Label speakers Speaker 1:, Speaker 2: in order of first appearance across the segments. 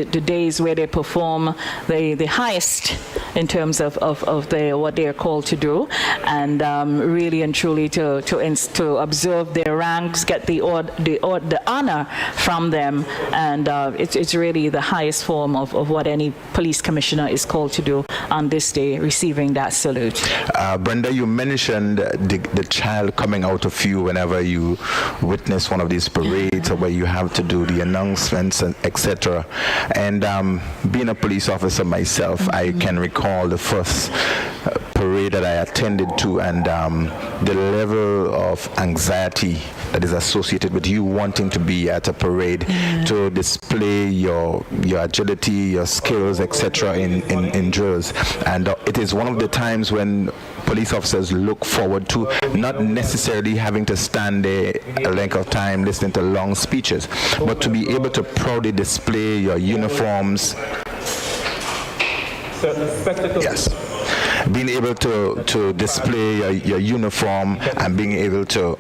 Speaker 1: the days where they perform the highest in terms of what they are called to do, and really and truly to observe their ranks, get the honor from them, and it's really the highest form of what any police commissioner is called to do on this day, receiving that salute.
Speaker 2: Brenda, you mentioned the child coming out of you whenever you witness one of these parades or where you have to do the announcements, etc. And being a police officer myself, I can recall the first parade that I attended to, and the level of anxiety that is associated with you wanting to be at a parade to display your agility, your skills, etc. in drills. And it is one of the times when police officers look forward to not necessarily having to stand there a length of time listening to long speeches, but to be able to proudly display your uniforms. Yes. Being able to display your uniform and being able to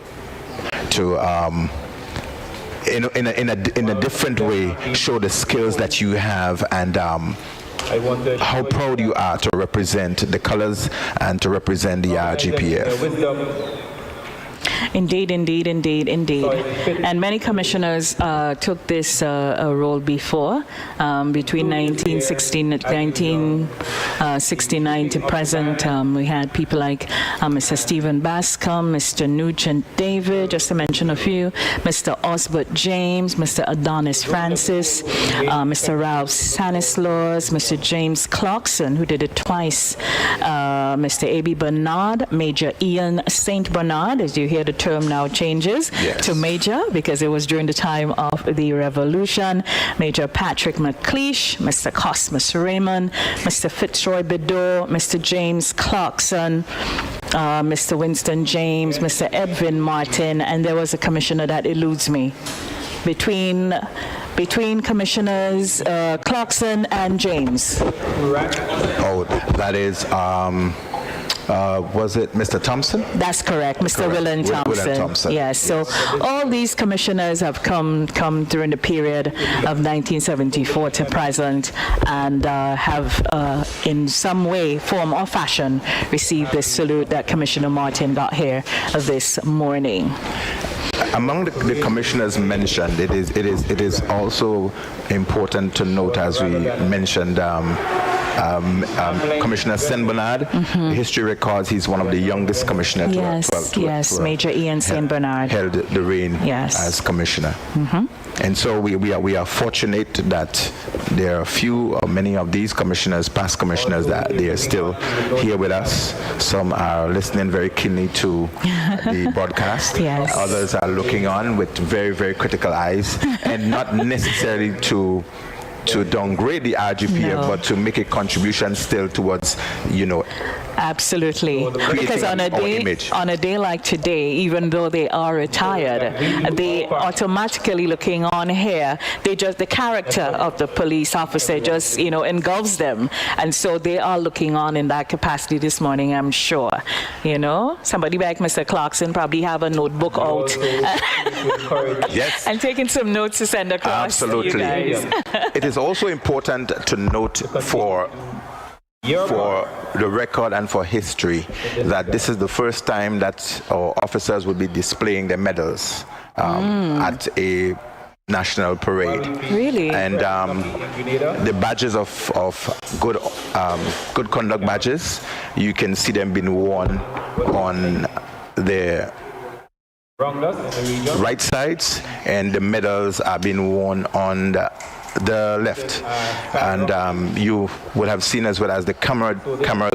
Speaker 2: in a different way show the skills that you have, and how proud you are to represent the colors and to represent the RGPF.
Speaker 1: Indeed, indeed, indeed, indeed. And many commissioners took this role before, between 1969 to present. We had people like Mr. Stephen Bascom, Mr. Nugent David, just to mention a few, Mr. Osbert James, Mr. Adonis Francis, Mr. Ralph Stanislaus, Mr. James Clarkson, who did it twice, Mr. A.B. Bernard, Major Ian St. Bernard, as you hear the term now changes to Major, because it was during the time of the Revolution. Major Patrick McLeish, Mr. Cosmas Raymond, Mr. Fitzroy Bedeau, Mr. James Clarkson, Mr. Winston James, Mr. Edwin Martin, and there was a commissioner that eludes me. Between Commissioners Clarkson and James.
Speaker 2: Oh, that is... was it Mr. Thompson?
Speaker 1: That's correct, Mr. Willen Thompson. Yes, so all these commissioners have come during the period of 1974 to present, and have in some way, form or fashion received this salute that Commissioner Martin got here this morning.
Speaker 2: Among the commissioners mentioned, it is also important to note, as we mentioned, Commissioner St. Bernard. History records he's one of the youngest commissioners.
Speaker 1: Major Ian St. Bernard
Speaker 2: held the reign as commissioner. And so we are fortunate that there are few or many of these commissioners, past commissioners, that they are still here with us. Some are listening very keenly to the broadcast. Others are looking on with very, very critical eyes, and not necessarily to downgrade the RGPF, but to make a contribution still towards,
Speaker 1: Absolutely. Because on a day like today, even though they are retired, they automatically looking on here, the character of the police officer just, engulfs them. And so they are looking on in that capacity this morning, I'm sure. Somebody like Mr. Clarkson probably have a notebook out and taking some notes to send across to you guys.
Speaker 2: It is also important to note for the record and for history that this is the first time that our officers will be displaying their medals at a national parade.
Speaker 1: Really?
Speaker 2: And the badges of good conduct badges, you can see them being worn on their right sides, and the medals are being worn on the left. And you would have seen, as well as the camera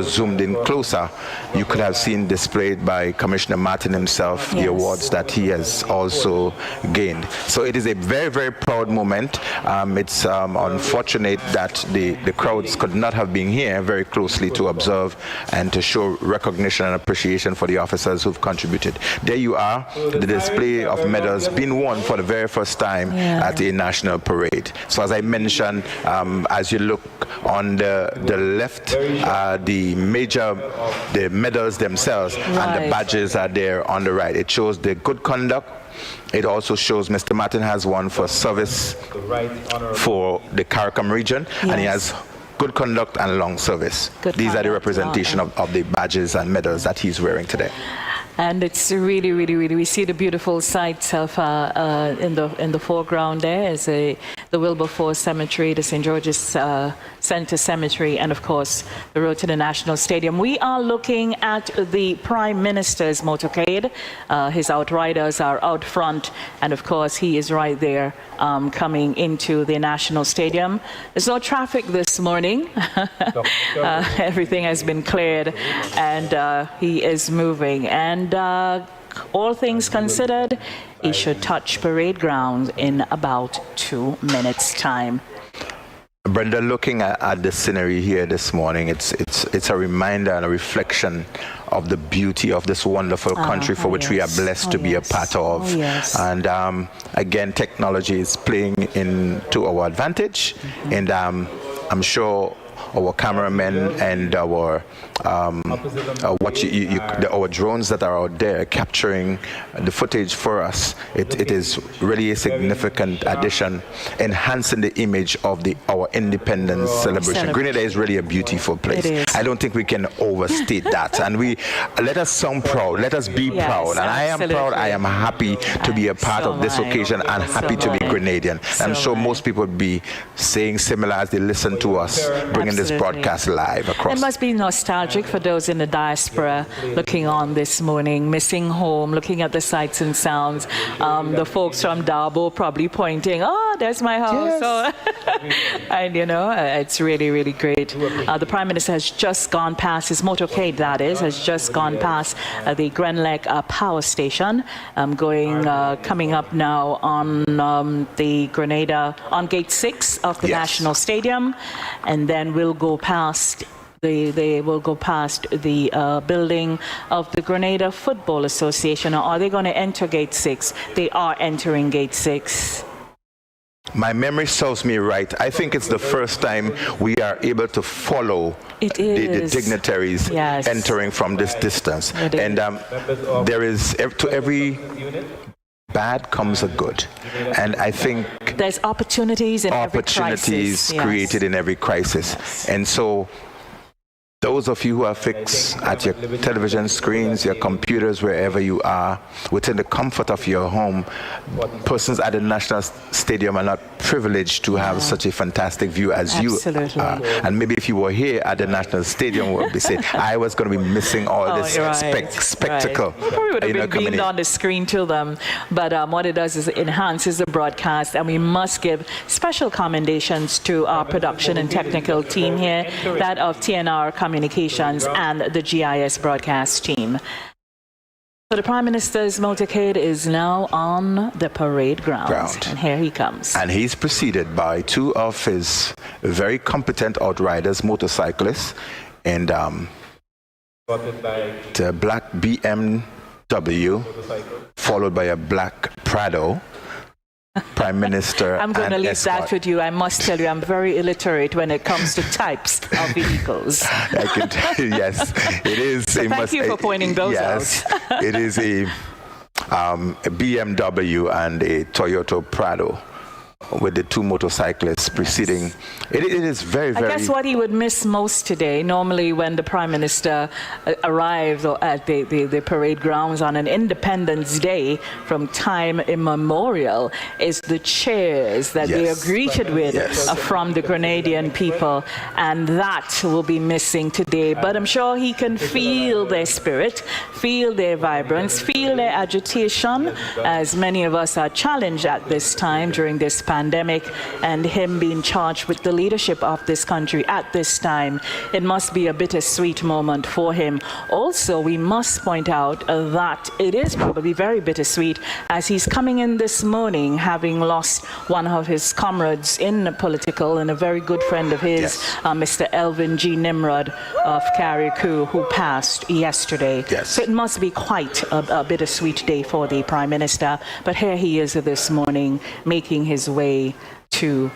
Speaker 2: zoomed in closer, you could have seen displayed by Commissioner Martin himself the awards that he has also gained. So it is a very, very proud moment. It's unfortunate that the crowds could not have been here very closely to observe and to show recognition and appreciation for the officers who've contributed. There you are, the display of medals being worn for the very first time at a national parade. So as I mentioned, as you look on the left, the medals themselves and the badges are there on the right. It shows the good conduct It also shows Mr. Martin has one for service for the CARICOM region, and he has good conduct and long service. These are the representation of the badges and medals that he's wearing today.
Speaker 1: And it's really, really, really, we see the beautiful sights of in the foreground there is the Wilberforce Cemetery, the St. George's Center Cemetery, and of course the road to the National Stadium. We are looking at the Prime Minister's motorcade. His outriders are out front, and of course he is right there coming into the National Stadium. There's no traffic this morning. Everything has been cleared, and he is moving. And all things considered, he should touch parade ground in about 2 minutes' time.
Speaker 2: Brenda, looking at the scenery here this morning, it's a reminder and a reflection of the beauty of this wonderful country for which we are blessed to be a part of. And again, technology is playing into our advantage, and I'm sure our cameramen and our our drones that are out there capturing the footage for us. It is really a significant addition, enhancing the image of our independence celebration. Grenada is really a beautiful place. I don't think we can overstate that. And let us sound proud. Let us be proud. And I am proud. I am happy to be a part of this occasion and happy to be Grenadian. I'm sure most people would be saying similar as they listen to us bringing this broadcast live across.
Speaker 1: It must be nostalgic for those in the diaspora looking on this morning, missing home, looking at the sights and sounds. The folks from Dabo probably pointing, oh, there's my house. So, and you know, it's really, really great. The Prime Minister has just gone past his motorcade, that is, has just gone past the Grenlec power station, coming up now on the Grenada, on Gate 6 of the National Stadium, and then we'll go past they will go past the building of the Grenada Football Association. Or are they going to enter Gate 6? They are entering Gate 6.
Speaker 2: My memory serves me right. I think it's the first time we are able to follow the dignitaries entering from this distance. And there is, to every bad comes a good, and I think
Speaker 1: there's opportunities in every crisis.
Speaker 2: Created in every crisis. And so those of you who are fixed at your television screens, your computers, wherever you are, within the comfort of your home, persons at the National Stadium are not privileged to have such a fantastic view as you are. And maybe if you were here at the National Stadium, we'll be saying, I was going to be missing all this spectacle.
Speaker 1: We probably would have been beamed on the screen to them. But what it does is it enhances the broadcast, and we must give special commendations to our production and technical team here, that of TNR Communications and the GIS broadcast team. So the Prime Minister's motorcade is now on the parade ground. And here he comes.
Speaker 2: And he's preceded by two of his very competent outriders, motorcyclists, and the black BMW, followed by a black Prado. Prime Minister.
Speaker 1: I'm going to leave that with you. I must tell you, I'm very illiterate when it comes to types of vehicles.
Speaker 2: I can tell you, yes, it is.
Speaker 1: So thank you for pointing those out.
Speaker 2: It is a BMW and a Toyota Prado, with the two motorcyclists preceding. It is very, very...
Speaker 1: I guess what he would miss most today, normally when the Prime Minister arrives at the parade grounds on an Independence Day from time immemorial, is the cheers that they are greeted with from the Grenadian people, and that will be missing today. But I'm sure he can feel their spirit, feel their vibrance, feel their agitation, as many of us are challenged at this time during this pandemic, and him being charged with the leadership of this country at this time. It must be a bittersweet moment for him. Also, we must point out that it is probably very bittersweet as he's coming in this morning having lost one of his comrades in political and a very good friend of his, Mr. Elvin G. Nimrod of Carriacou, who passed yesterday. So it must be quite a bittersweet day for the Prime Minister. But here he is this morning making his way to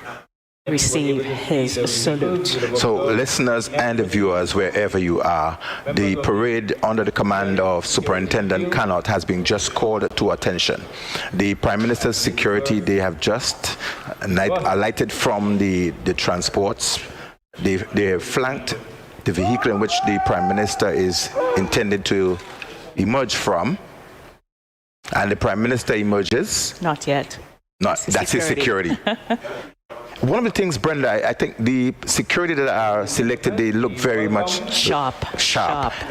Speaker 1: receive his salute.
Speaker 2: So, listeners and viewers, wherever you are, the parade under the command of Superintendent Cannott has been just called to attention. The Prime Minister's security, they have just alighted from the transports. They have flanked the vehicle in which the Prime Minister is intended to emerge from, and the Prime Minister emerges.
Speaker 1: Not yet.
Speaker 2: That's his security. One of the things, Brenda, I think the security that are selected, they look very much sharp,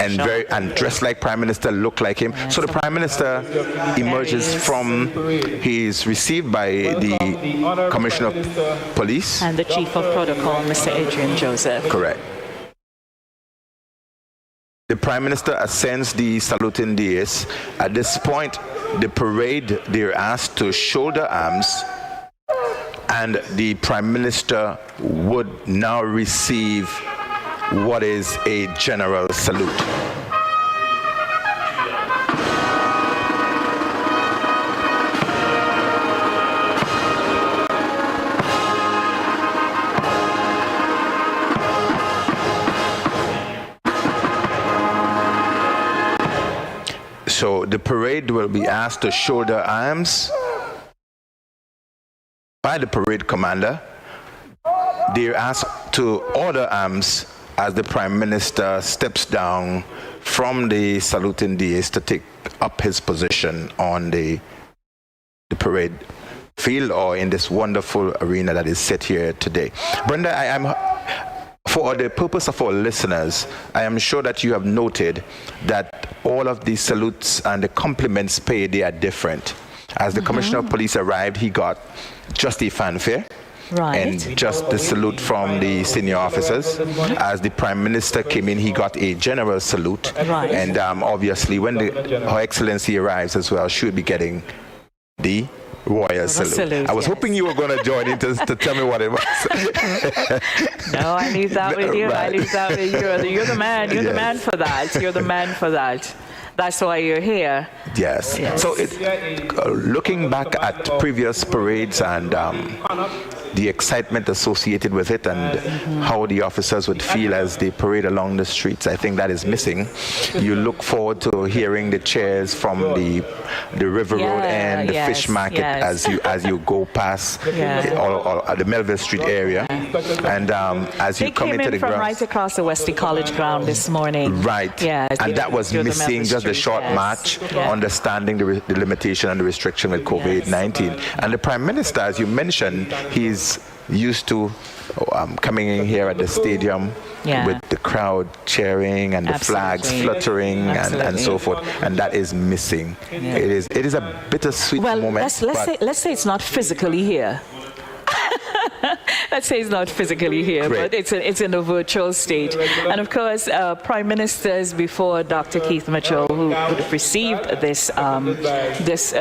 Speaker 2: and dressed like Prime Minister, look like him. So the Prime Minister emerges from, he's received by the Commissioner of Police
Speaker 1: and the Chief of Protocol, Mr. Adrian Joseph.
Speaker 2: Correct. The Prime Minister ascends the saluting dais. At this point, the parade, they're asked to shoulder arms, and the Prime Minister would now receive what is a general salute. So the parade will be asked to shoulder arms by the parade commander. They're asked to order arms as the Prime Minister steps down from the saluting dais to take up his position on the parade field, or in this wonderful arena that is set here today. Brenda, for the purpose of our listeners, I am sure that you have noted that all of the salutes and the compliments paid, they are different. As the Commissioner of Police arrived, he got just a fanfare.
Speaker 1: Right.
Speaker 2: And just the salute from the senior officers. As the Prime Minister came in, he got a general salute.
Speaker 1: Right.
Speaker 2: And obviously, when Her Excellency arrives as well, she will be getting the royal salute. I was hoping you were going to join in to tell me what it was.
Speaker 1: No, I leave that with you.
Speaker 2: Right.
Speaker 1: I leave that with you. You're the man. You're the man for that. You're the man for that. That's why you're here.
Speaker 2: Yes. So looking back at previous parades and the excitement associated with it, and how the officers would feel as they parade along the streets, I think that is missing. You look forward to hearing the cheers from the River Road and the Fish Market as you go past or the Melville Street area, and as you come into the ground.
Speaker 1: Right across the Wesley College ground this morning.
Speaker 2: Right.
Speaker 1: Yes.
Speaker 2: And that was missing, just the short march, understanding the limitation and the restriction with COVID-19. And the Prime Minister, as you mentioned, he's used to coming in here at the stadium with the crowd cheering and the flags fluttering and so forth, and that is missing. It is a bittersweet moment.
Speaker 1: Let's say it's not physically here. Let's say it's not physically here, but it's in a virtual state. And of course, prime ministers before Dr. Keith Mitchell, who would have received this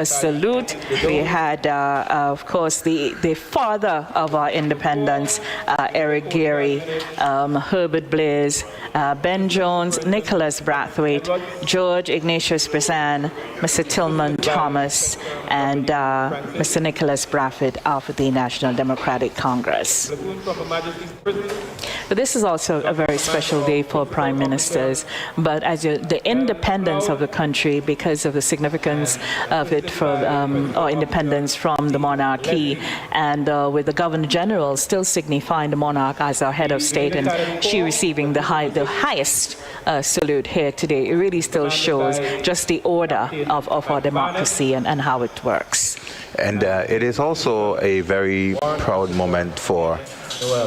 Speaker 1: salute, we had, of course, the father of our independence, Eric Gary, Herbert Blaise, Ben Jones, Nicholas Brathwaite, George Ignatius Bresan, Mr. Tillman Thomas, and Mr. Nicholas Brafford of the National Democratic Congress. But this is also a very special day for prime ministers. But as the independence of the country, because of the significance of it for our independence from the monarchy, and with the Governor General still signifying the monarch as our head of state, and she receiving the highest salute here today, it really still shows just the order of our democracy and how it works.
Speaker 2: And it is also a very proud moment for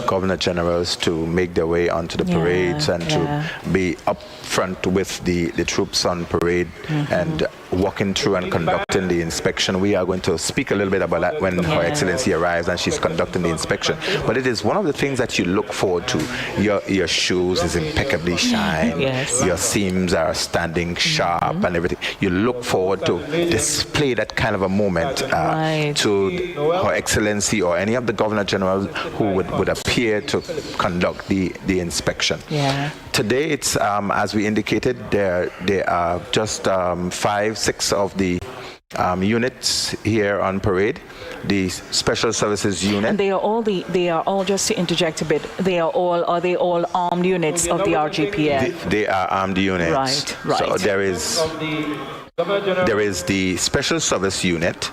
Speaker 2: Governor Generals to make their way onto the parades and to be up front with the troops on parade and walking through and conducting the inspection. We are going to speak a little bit about that when Her Excellency arrives and she's conducting the inspection. But it is one of the things that you look forward to. Your shoes is impeccably shined. Your seams are standing sharp and everything. You look forward to display that kind of a moment to Her Excellency or any of the Governor Generals who would appear to conduct the inspection. Today, it's as we indicated, there are just 5-6 of the units here on parade. The Special Services Unit.
Speaker 1: And they are all, just to interject a bit, are they all armed units of the RGPF?
Speaker 2: They are armed units.
Speaker 1: Right.
Speaker 2: So there is the Special Service Unit.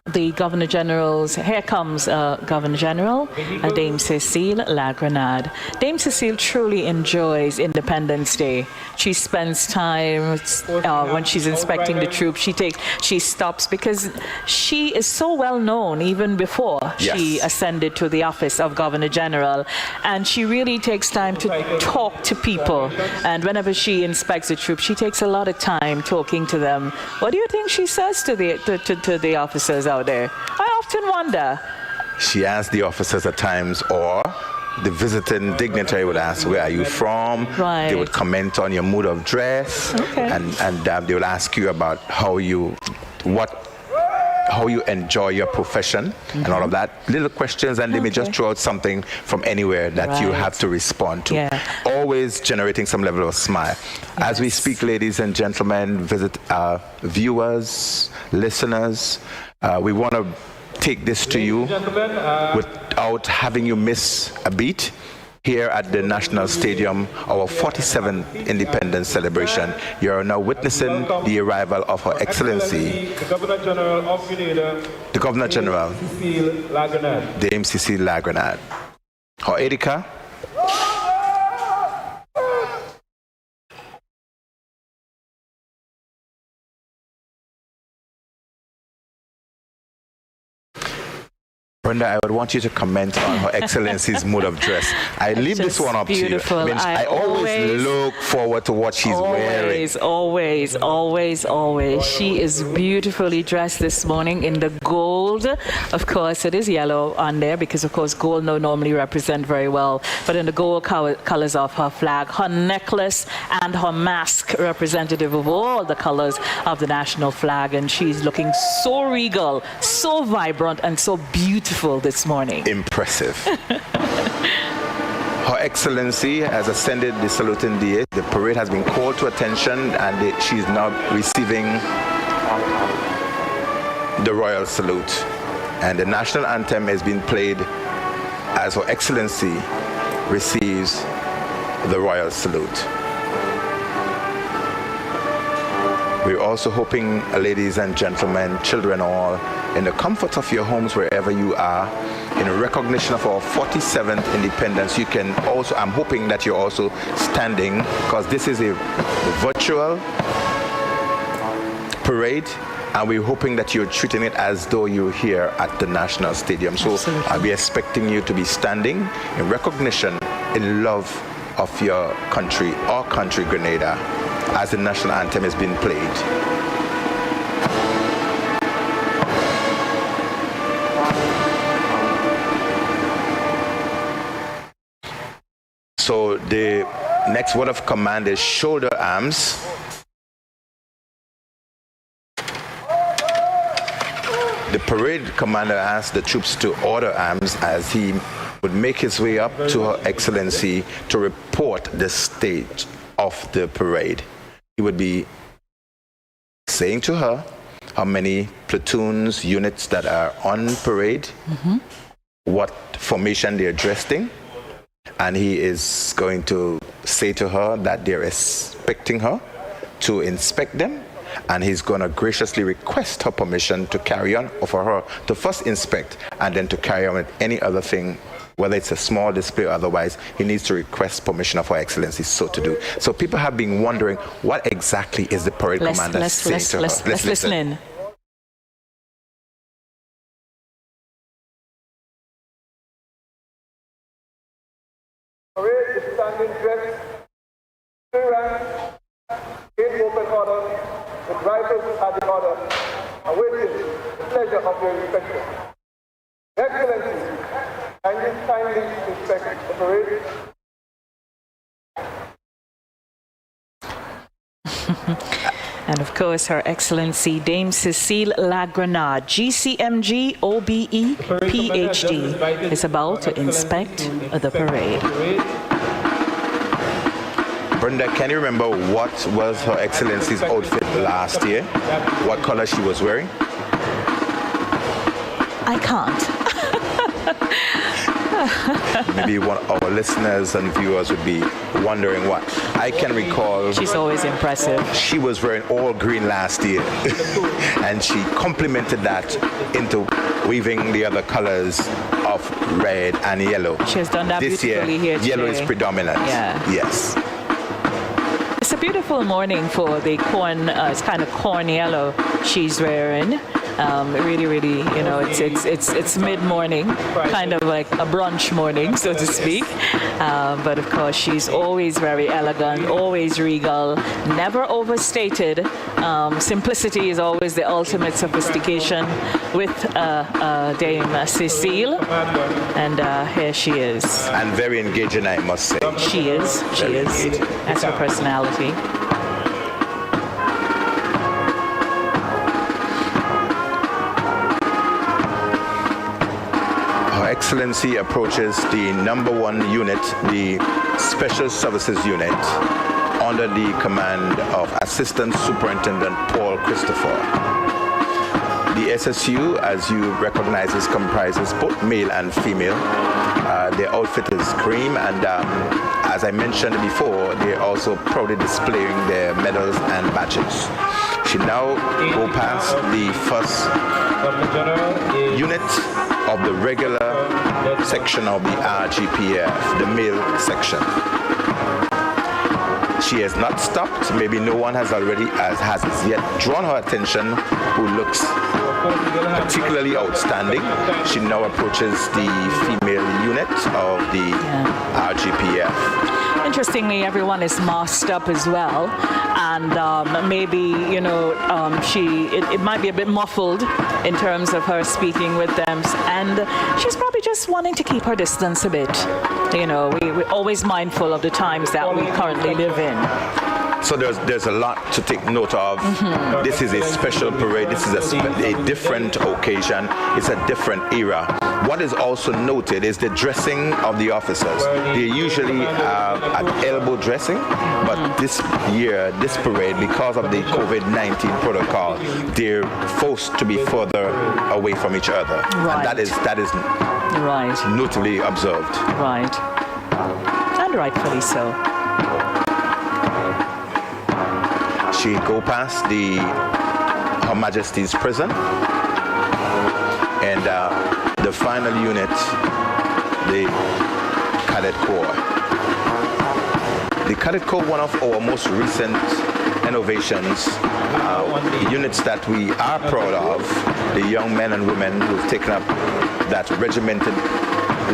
Speaker 1: The Governor General's, here comes Governor General, Dame Cecile Lagrenade. Dame Cecile truly enjoys Independence Day. She spends time when she's inspecting the troops. She stops because she is so well known even before she ascended to the office of Governor General, and she really takes time to talk to people. And whenever she inspects the troops, she takes a lot of time talking to them. What do you think she says to the officers out there? I often wonder.
Speaker 2: She asks the officers at times, or the visiting dignitary would ask, where are you from?
Speaker 1: Right.
Speaker 2: They would comment on your mood of dress, and they will ask you about how you enjoy your profession and all of that. Little questions, and they may just throw out something from anywhere that you have to respond to.
Speaker 1: Yeah.
Speaker 2: Always generating some level of smile. As we speak, ladies and gentlemen, viewers, listeners, we want to take this to you without having you miss a beat. Here at the National Stadium, our 47th Independence celebration. You are now witnessing the arrival of Her Excellency, the Governor General, Dame Cecile Lagrenade. Her Edika. Brenda, I would want you to comment on Her Excellency's mood of dress. I leave this one up
Speaker 1: beautiful.
Speaker 2: to you. I always look forward to what she's wearing.
Speaker 1: Always. She is beautifully dressed this morning in the gold. Of course, it is yellow on there because, of course, gold normally represent very well. But in the gold colors of her flag, her necklace and her mask representative of all the colors of the national flag. And she's looking so regal, so vibrant, and so beautiful this morning.
Speaker 2: Impressive. Her Excellency has ascended the saluting dais. The parade has been called to attention, and she's now receiving the royal salute. And the national anthem has been played as Her Excellency receives the royal salute. We're also hoping, ladies and gentlemen, children all, in the comfort of your homes wherever you are, in recognition of our 47th independence, you can also, I'm hoping that you're also standing, because this is a virtual parade, and we're hoping that you're treating it as though you're here at the National Stadium. So I'll be expecting you to be standing in recognition, in love of your country, our country, Grenada, as the national anthem is being played. So the next word of command is shoulder arms. The parade commander asked the troops to order arms as he would make his way up to Her Excellency to report the state of the parade. He would be saying to her how many platoons, units that are on parade, what formation they're dressed in, and he is going to say to her that they're expecting her to inspect them, and he's going to graciously request her permission to carry on, or for her to first inspect and then to carry on with any other thing, whether it's a small display or otherwise. He needs to request permission of Her Excellency so to do. So people have been wondering, what exactly is the parade commander saying to her?
Speaker 1: Let's listen in.
Speaker 3: Parade is standing dressed, 3 ranks, in open order, with rifles at the order, awaiting the pleasure of your inspection. Excellency, can you kindly inspect the parade?
Speaker 1: And of course, Her Excellency Dame Cecile Lagrenade, GCMG, OBE, PhD, is about to inspect the parade.
Speaker 2: Brenda, can you remember what was Her Excellency's outfit last year? What color she was wearing?
Speaker 1: I can't.
Speaker 2: Maybe one of our listeners and viewers would be wondering what. I can recall
Speaker 1: She's always impressive.
Speaker 2: she was wearing all green last year, and she complemented that into weaving the other colors of red and yellow.
Speaker 1: She has done that
Speaker 2: This year,
Speaker 1: beautifully here
Speaker 2: yellow is
Speaker 1: today.
Speaker 2: predominant.
Speaker 1: Yeah.
Speaker 2: Yes.
Speaker 1: It's a beautiful morning for the corn. It's kind of corn yellow she's wearing. Really, you know, it's mid-morning, kind of like a brunch morning, so to speak. But of course, she's always very elegant, always regal, never overstated. Simplicity is always the ultimate sophistication with Dame Cecile, and here she is.
Speaker 2: And very engaging, I must say.
Speaker 1: She is. That's her personality.
Speaker 2: Her Excellency approaches the number 1 unit, the Special Services Unit, under the command of Assistant Superintendent Paul Christopher. The SSU, as you recognize, comprises both male and female. Their outfit is cream, and as I mentioned before, they're also proudly displaying their medals and badges. She now go past the first unit of the regular section of the RGPF, the male section. She has not stopped. Maybe no one has as yet drawn her attention, who looks particularly outstanding. She now approaches the female unit of the RGPF.
Speaker 1: Interestingly, everyone is masked up as well, and maybe, you know, it might be a bit muffled in terms of her speaking with them, and she's probably just wanting to keep her distance a bit. You know, we're always mindful of the times that we currently live in.
Speaker 2: So there's a lot to take note of. Mm-hmm. This is a special parade. This is a different occasion. It's a different era. What is also noted is the dressing of the officers. They usually at elbow dressing, but this year, this parade, because of the COVID-19 protocol, they're forced to be further away from each other.
Speaker 1: Right.
Speaker 2: And that is
Speaker 1: right.
Speaker 2: notably observed.
Speaker 1: Right. And rightfully so.
Speaker 2: She go past Her Majesty's prison, and the final unit, the Cadet Corps. The Cadet Corps, one of our most recent innovations, units that we are proud of, the young men and women who've taken up that regimented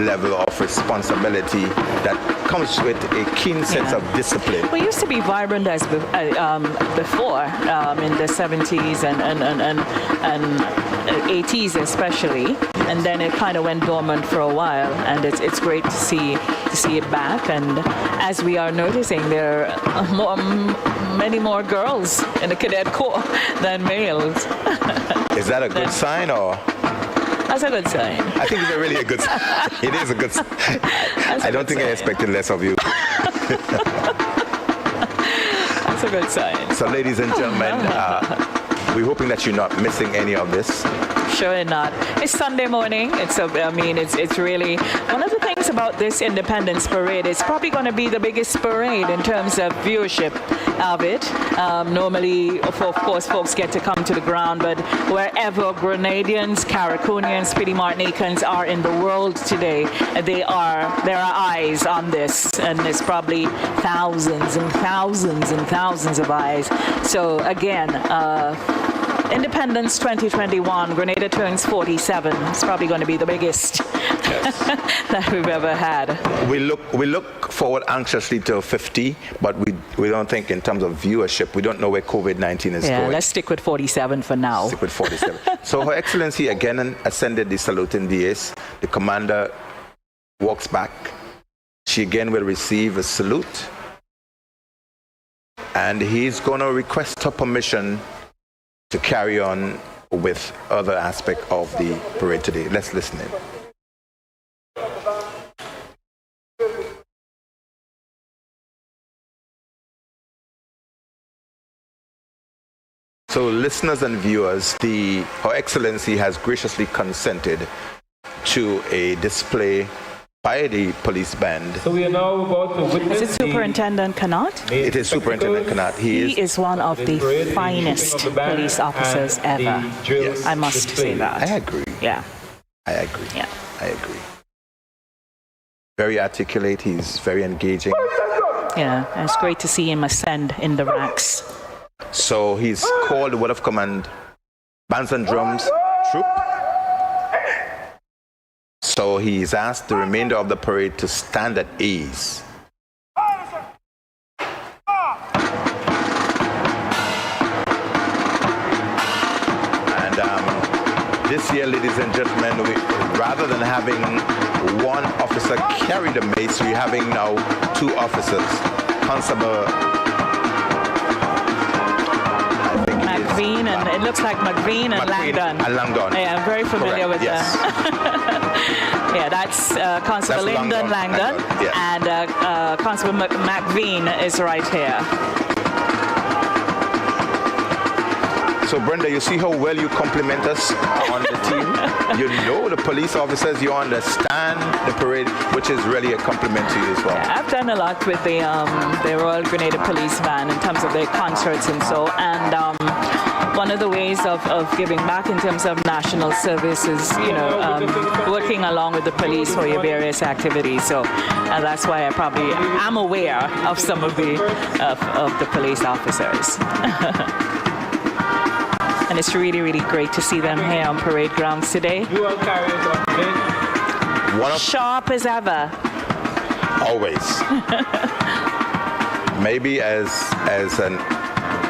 Speaker 2: level of responsibility that comes with a keen sense of discipline.
Speaker 1: We used to be vibrant as before, in the 70s and 80s especially, and then it kind of went dormant for a while, and it's great to see it back. And as we are noticing, there are many more girls in the Cadet Corps than males.
Speaker 2: Is that a good sign, or?
Speaker 1: That's a good sign.
Speaker 2: I think it's really a good sign. It is a good sign. I don't think I expected less of you.
Speaker 1: That's a good sign.
Speaker 2: So, ladies and gentlemen, we're hoping that you're not missing any of this.
Speaker 1: Sure not. It's Sunday morning. It's really one of the things about this Independence Parade. It's probably going to be the biggest parade in terms of viewership of it. Normally, of course, folks get to come to the ground, but wherever Grenadians, Caricunians, Petty Martinicans are in the world today, there are eyes on this, and there's probably thousands and thousands and thousands of eyes. So again, Independence 2021, Grenada turns 47. It's probably going to be the biggest that we've ever had.
Speaker 2: We look forward anxiously to 50, but we don't think in terms of viewership. We don't know where COVID-19 is going.
Speaker 1: Let's stick with 47 for now.
Speaker 2: Stick with 47. So Her Excellency again ascended the saluting dais. The commander walks back. She again will receive a salute, and he's going to request her permission to carry on with other aspect of the parade today. Let's listen in. So listeners and viewers, Her Excellency has graciously consented to a display by the police band.
Speaker 4: So we are now about to witness
Speaker 1: Is it Superintendent Connaught?
Speaker 2: It is Superintendent Connaught.
Speaker 1: He is one of the finest police officers ever.
Speaker 2: Yes.
Speaker 1: I must say that.
Speaker 2: I agree.
Speaker 1: Yeah.
Speaker 2: I agree.
Speaker 1: Yeah.
Speaker 2: I agree. Very articulate. He's very engaging.
Speaker 1: Yeah. And it's great to see him ascend in the ranks.
Speaker 2: So he's called the word of command, bands and drums, troop. So he's asked the remainder of the parade to stand at ease. And this year, ladies and gentlemen, rather than having one officer carry the mace, we're having now two officers. Constable
Speaker 1: McVean, and it looks like McVean and Langdon.
Speaker 2: And Langdon.
Speaker 1: Yeah, I'm very familiar with
Speaker 2: yes.
Speaker 1: them. Yeah, that's Constable
Speaker 2: That's
Speaker 1: Lyndon Langdon,
Speaker 2: yes.
Speaker 1: and Constable McVean is right here.
Speaker 2: So Brenda, you see how well you compliment us on the team? You know the police officers, you understand the parade, which is really a compliment to you as well.
Speaker 1: Yeah, I've done a lot with the Royal Grenada Police Band in terms of their concerts and so, and one of the ways of giving back in terms of national service is, working along with the police for your various activities. So that's why I probably am aware of some of the police officers. And it's really, really great to see them here on parade grounds today.
Speaker 4: You all carry it up today.
Speaker 1: Sharp as ever.
Speaker 2: Always. Maybe as an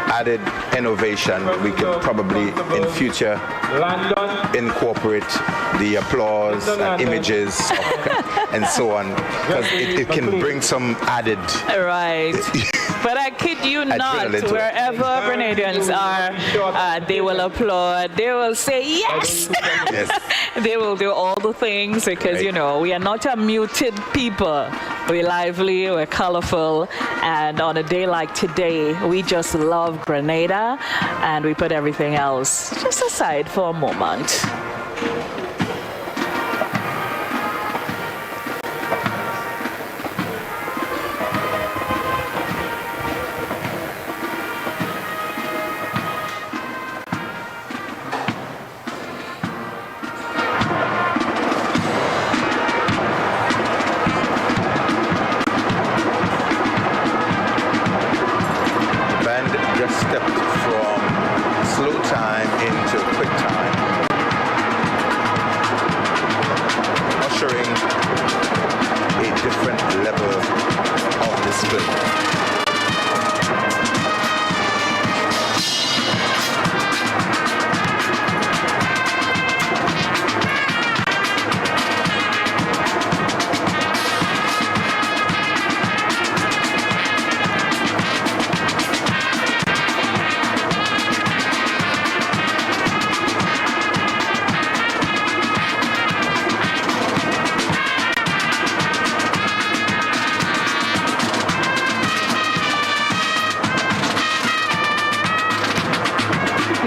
Speaker 2: added innovation, we could probably in future incorporate the applause and images and so on, because it can bring some added.
Speaker 1: Right. But I kid you not, wherever Grenadians are, they will applaud, they will say yes.
Speaker 2: Yes.
Speaker 1: They will do all the things because, we are not a muted people. We're lively, we're colorful, and on a day like today, we just love Grenada, and we put everything else just aside for a moment.
Speaker 2: Stepped from slow time into quick time, ushering a different level of display.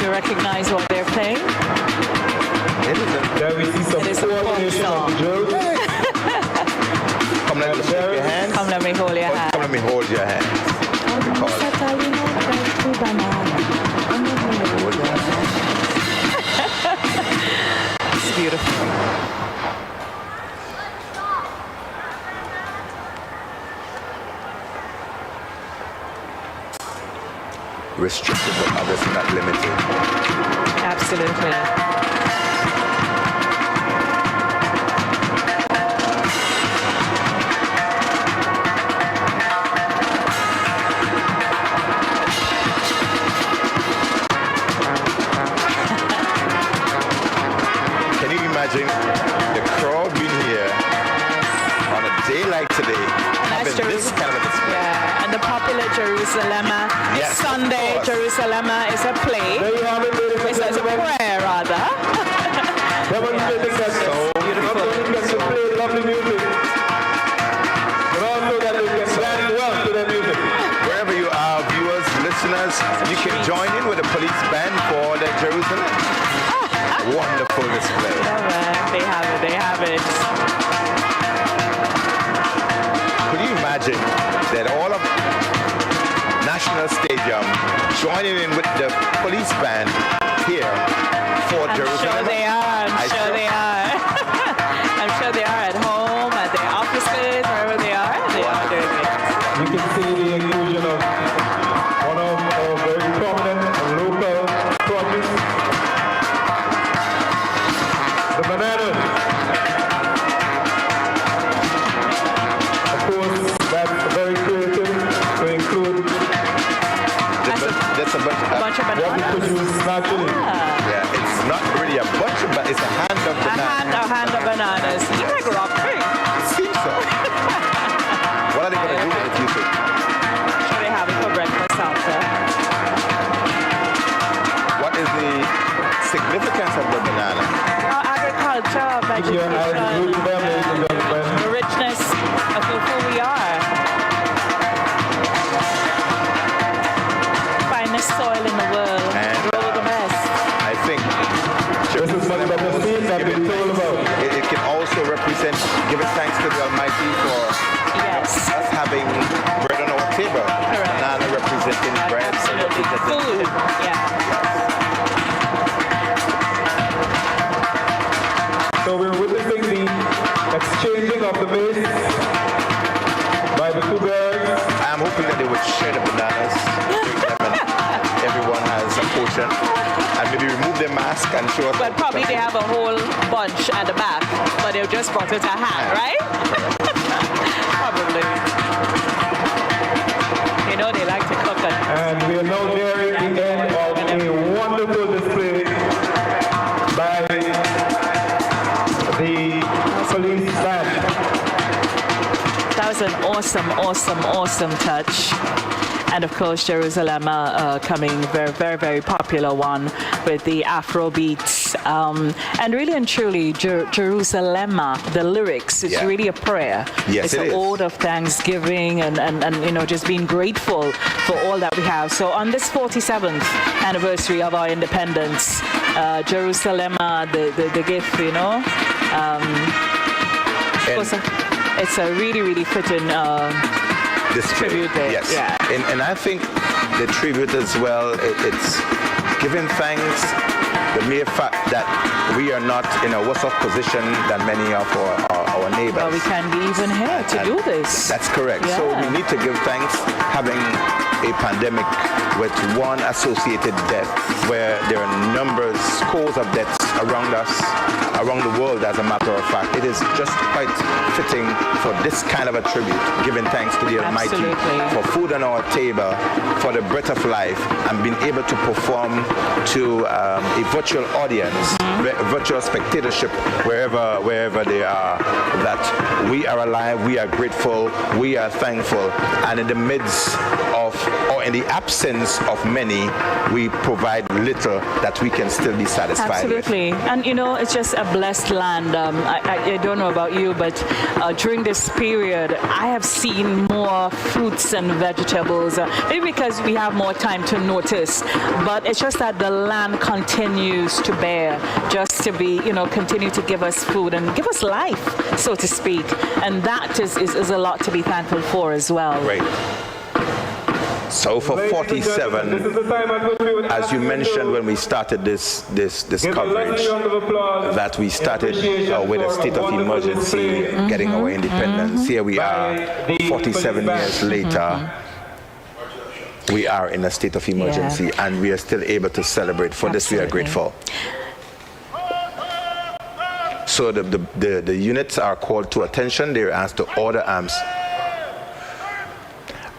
Speaker 1: Recognize what they're playing?
Speaker 4: There we see some coordination of the drills.
Speaker 2: Come let me shake your hands.
Speaker 1: Come let me hold your hand.
Speaker 2: Come let me hold your hand.
Speaker 1: It's beautiful.
Speaker 2: Restricted, but obviously not limited.
Speaker 1: Absolutely.
Speaker 2: Can you imagine the crowd being here on a day like today, having this kind of a display?
Speaker 1: Yeah, and the popular Jerusalema.
Speaker 2: Yes,
Speaker 1: Sunday,
Speaker 2: of course.
Speaker 1: Jerusalema is a play.
Speaker 4: There you have it, ladies and
Speaker 1: It's a
Speaker 4: gentlemen.
Speaker 1: prayer, rather.
Speaker 4: Demonstrating that not only can they play lovely music, but also that they can dance well to their music.
Speaker 2: Wherever you are, viewers, listeners, you can join in with the police band imagine that all of National Stadium joining in with the police band here for
Speaker 1: I'm
Speaker 2: Jerusalem?
Speaker 1: sure they are. I'm sure they are. I'm sure they are at home, at their offices, wherever they are. They are doing it.
Speaker 4: You can see the inclusion of one of our very prominent local produce, the bananas. Of course, that's very creative to include
Speaker 2: That's a
Speaker 1: Bunch of
Speaker 4: what we
Speaker 1: bananas.
Speaker 4: produce naturally.
Speaker 2: yeah, it's not really a bunch, but it's a hand of
Speaker 1: A
Speaker 2: bananas.
Speaker 1: hand of bananas. You like robbery.
Speaker 2: It seems so. What are they going to do with it, you think?
Speaker 1: Sure they have it for breakfast after.
Speaker 2: What is the significance of the banana?
Speaker 1: Agriculture,
Speaker 4: Keep your eyes glued to them, ladies and gentlemen.
Speaker 1: the richness of who we are. Finest soil in the world.
Speaker 2: And,
Speaker 1: Grow the best.
Speaker 2: I think
Speaker 4: This is something that the seeds have been told about.
Speaker 2: it can also represent giving thanks to the Almighty for
Speaker 1: Yes.
Speaker 2: us having bread on our table.
Speaker 1: Correct.
Speaker 2: Banana representing bread,
Speaker 1: Absolutely.
Speaker 2: representing
Speaker 1: Food. Yeah.
Speaker 4: So we're witnessing the exchanging of the maize by the two girls.
Speaker 2: I'm hoping that they would share the bananas, bring them, and everyone has a portion, and maybe remove their mask and show us.
Speaker 1: But probably they have a whole bunch at the back, but they just brought it a hand, right? Probably. You know they like to cook it.
Speaker 4: And we are now nearing the end of a wonderful display by the police band.
Speaker 1: That was an awesome touch. And of course, Jerusalem coming very popular one with the Afro beats. And really and truly, Jerusalem, the lyrics, it's
Speaker 2: Yeah.
Speaker 1: really a prayer.
Speaker 2: Yes,
Speaker 1: it's
Speaker 2: it
Speaker 1: an
Speaker 2: is.
Speaker 1: ode of thanksgiving and you know, just being grateful for all that we have. So on this 47th anniversary of our independence, Jerusalem, the gift, you know, it's a really fitting
Speaker 2: Display.
Speaker 1: tribute there.
Speaker 2: Yes.
Speaker 1: Yeah.
Speaker 2: And I think the tribute as well, it's giving thanks, the mere fact that we are not in a worse off position than many of our neighbors.
Speaker 1: Well, we can be even here to do this.
Speaker 2: That's correct. So
Speaker 1: Yeah.
Speaker 2: we need to give thanks having a pandemic with one associated death where there are numbers, scores of deaths around us, around the world as a matter of fact. It is just quite fitting for this kind of a tribute, giving thanks to the Almighty
Speaker 1: Absolutely.
Speaker 2: for food on our table, for the breath of life, and being able to perform to a virtual audience, virtual spectatorship wherever they are, that we are alive, we are grateful, we are thankful, and in the midst of, or in the absence of many, we provide little that we can still be satisfied with.
Speaker 1: Absolutely. And you know, it's just a blessed land. I don't know about you, but during this period, I have seen more fruits and vegetables, maybe because we have more time to notice, but it's just that the land continues to bear, just to be, you know, continue to give us food and give us life, so to speak. And that is a lot to be thankful for as well.
Speaker 2: Great. So for
Speaker 4: Ladies and gentlemen, this
Speaker 2: 47,
Speaker 4: is the time at which we would
Speaker 2: as
Speaker 4: ask
Speaker 2: you
Speaker 4: to
Speaker 2: mentioned when we started this
Speaker 4: give a
Speaker 2: coverage,
Speaker 4: lovely round of applause
Speaker 2: that we
Speaker 4: in
Speaker 2: started
Speaker 4: appreciation
Speaker 2: with a
Speaker 4: for
Speaker 2: state of
Speaker 4: wonderful
Speaker 2: emergency,
Speaker 4: display
Speaker 2: getting our independence. Here we
Speaker 4: by
Speaker 2: are,
Speaker 4: the
Speaker 2: 47
Speaker 4: police
Speaker 2: years
Speaker 4: band.
Speaker 2: later. We are in a state of emergency, and we are still able to celebrate. For this, we are
Speaker 1: Absolutely.
Speaker 2: grateful. So the units are called to attention. They're asked to order arms.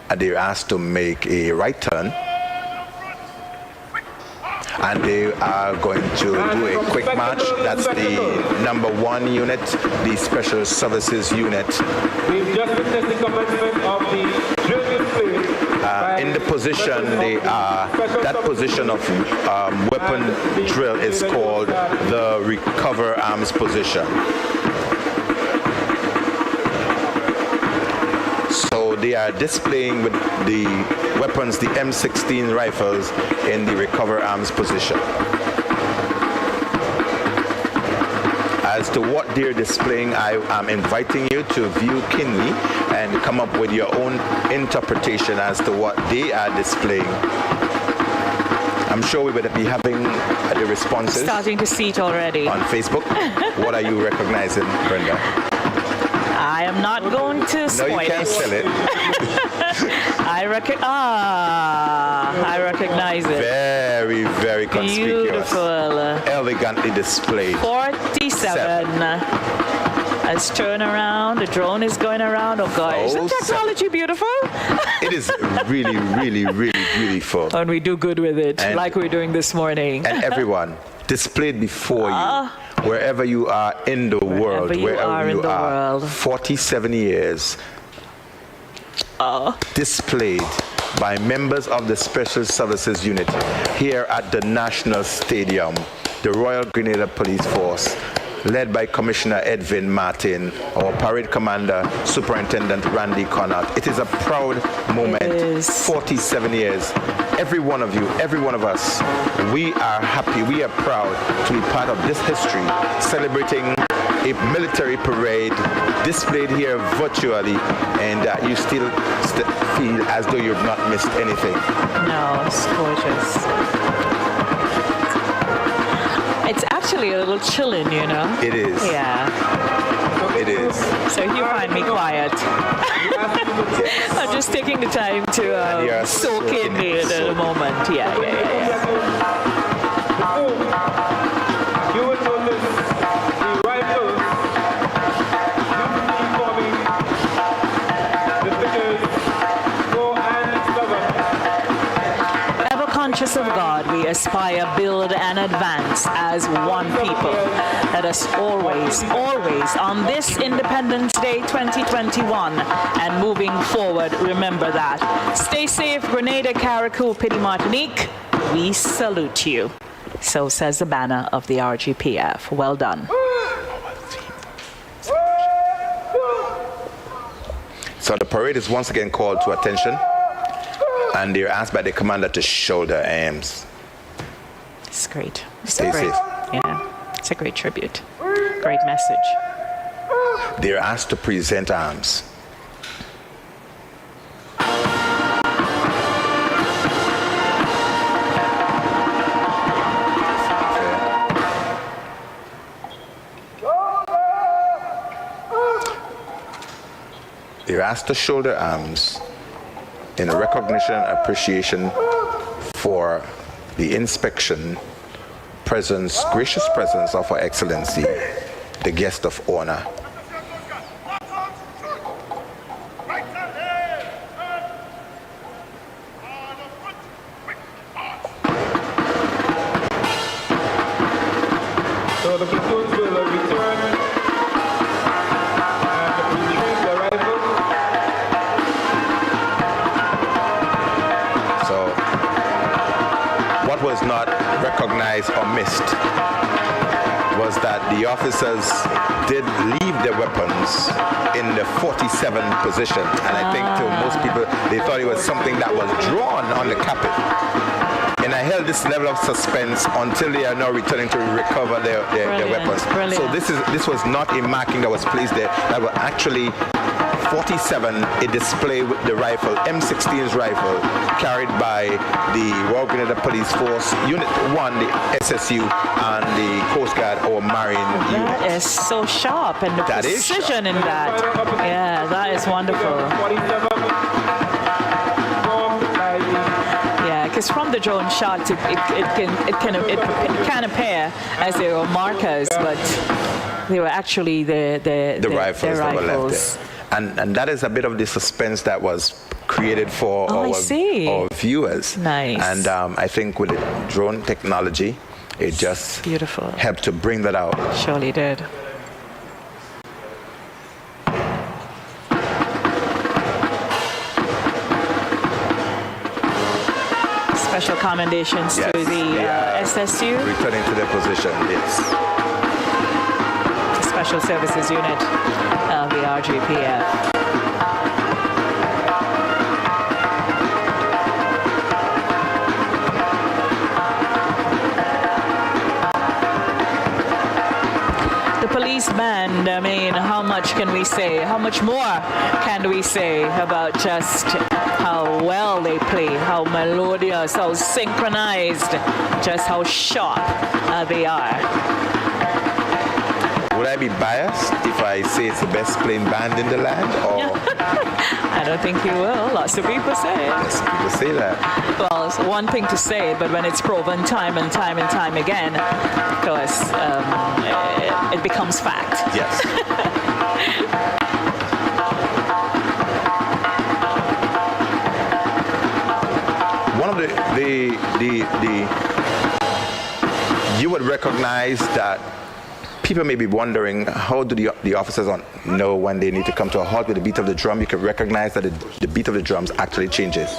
Speaker 2: And they're asked to make a right turn. And they are going to do a quick march. That's the number 1 unit, the Special Services Unit.
Speaker 4: We've just witnessed the commencement of the drill display.
Speaker 2: In the position they are, that position of weapon drill is called the recover arms position. So they are displaying with the weapons, the M16 rifles, in the recover arms position. as to what they're displaying, I am inviting you to view keenly and come up with your own interpretation as to what they are displaying. I'm sure we will be having the responses
Speaker 1: Starting to see it already.
Speaker 2: on Facebook. What are you recognizing, Brenda?
Speaker 1: I am not going to
Speaker 2: No,
Speaker 1: spoil
Speaker 2: you can't
Speaker 1: it.
Speaker 2: sell it.
Speaker 1: I recognize it.
Speaker 2: Very, very conspicuous.
Speaker 1: Beautiful.
Speaker 2: Elegantly displayed.
Speaker 1: 47. Let's turn around. The drone is going around. Oh, God. Isn't technology beautiful?
Speaker 2: It is really, really, really beautiful.
Speaker 1: And we do good with it,
Speaker 2: And-
Speaker 1: like we're doing this morning.
Speaker 2: And everyone displayed before you, wherever you are in the world,
Speaker 1: you are in the world.
Speaker 2: 47 years displayed by members of the Special Services Unit here at the National Stadium, the Royal Grenada Police Force, led by Commissioner Edwin Martin, our parade commander, Superintendent Randy Connaught. It is a proud moment.
Speaker 1: It is.
Speaker 2: 47 years. Every one of you, every one of us, we are happy, we are proud to be part of this history, celebrating a military parade displayed here virtually, and you still feel as though you've not missed anything.
Speaker 1: No, it's gorgeous. It's actually a little chilling, you know?
Speaker 2: It is.
Speaker 1: Yeah.
Speaker 2: It is.
Speaker 1: So you find me quiet. I'm just taking the time
Speaker 2: And you're
Speaker 1: to soak in
Speaker 2: soaking it,
Speaker 1: it at the moment. Yeah.
Speaker 3: You will notice the rifles usually forming the figures 4 and 7.
Speaker 1: Ever conscious of God, we aspire, build, and advance as one people. Let us always, always, on this Independence Day 2021 and moving forward, remember that. Stay safe, Grenada, Carriacou, Pity, Martinique. We salute you. So says the banner of the RGPF. Well done.
Speaker 2: So the parade is once again called to attention, and they're asked by the commander to shoulder arms.
Speaker 1: It's great. It's
Speaker 2: Stay
Speaker 1: great.
Speaker 2: safe.
Speaker 1: Yeah, it's a great tribute. Great message.
Speaker 2: They're asked to present arms. They're asked to shoulder arms in recognition and appreciation for the inspection, presence, gracious presence of Her Excellency, the guest of honor.
Speaker 3: So the platoons will return and retrieve the rifles.
Speaker 2: So, what was not recognized or missed was that the officers did leave their weapons in the 47 position, and I think to most people they thought it was something that was drawn on the carpet. And I held this level of suspense until they are now returning to recover their weapons.
Speaker 1: Brilliant.
Speaker 2: So this was not a marking that was placed there. That was actually 47, a display with the rifle, M16's rifle, carried by the Royal Grenada Police Force, Unit 1, the SSU, and the Coast Guard or Marine
Speaker 1: That
Speaker 2: unit.
Speaker 1: is so sharp, and the
Speaker 2: That is
Speaker 1: precision in that. Yeah, that is wonderful.
Speaker 3: 47 formed by the
Speaker 1: Yeah, because from the drone shot, it can appear as they were markers, but they were actually the
Speaker 2: Rifles that were left
Speaker 1: rifles.
Speaker 2: there. And that is a bit of the suspense that was created for
Speaker 1: Oh, I see.
Speaker 2: our viewers.
Speaker 1: Nice.
Speaker 2: And I think with the drone technology, it just
Speaker 1: Beautiful.
Speaker 2: helped to bring that out.
Speaker 1: Surely did. Special commendations
Speaker 2: Yes,
Speaker 1: to the SSU,
Speaker 2: Returning to their position, yes.
Speaker 1: Special Services Unit of the RGPF. band, I mean, how much can we say? How much more can we say about just how well they play, how melodious, how synchronized, just how sharp they are?
Speaker 2: Would I be biased if I say it's the best playing band in the land? Or
Speaker 1: I don't think you will. Lots of people say it.
Speaker 2: yes, people say that.
Speaker 1: Well, it's one thing to say, but when it's proven time and time and time again, of course, it becomes fact.
Speaker 2: Yes. One of you would recognize that people may be wondering, how do the officers know when they need to come to a halt with the beat of the drum? You can recognize that the beat of the drums actually changes.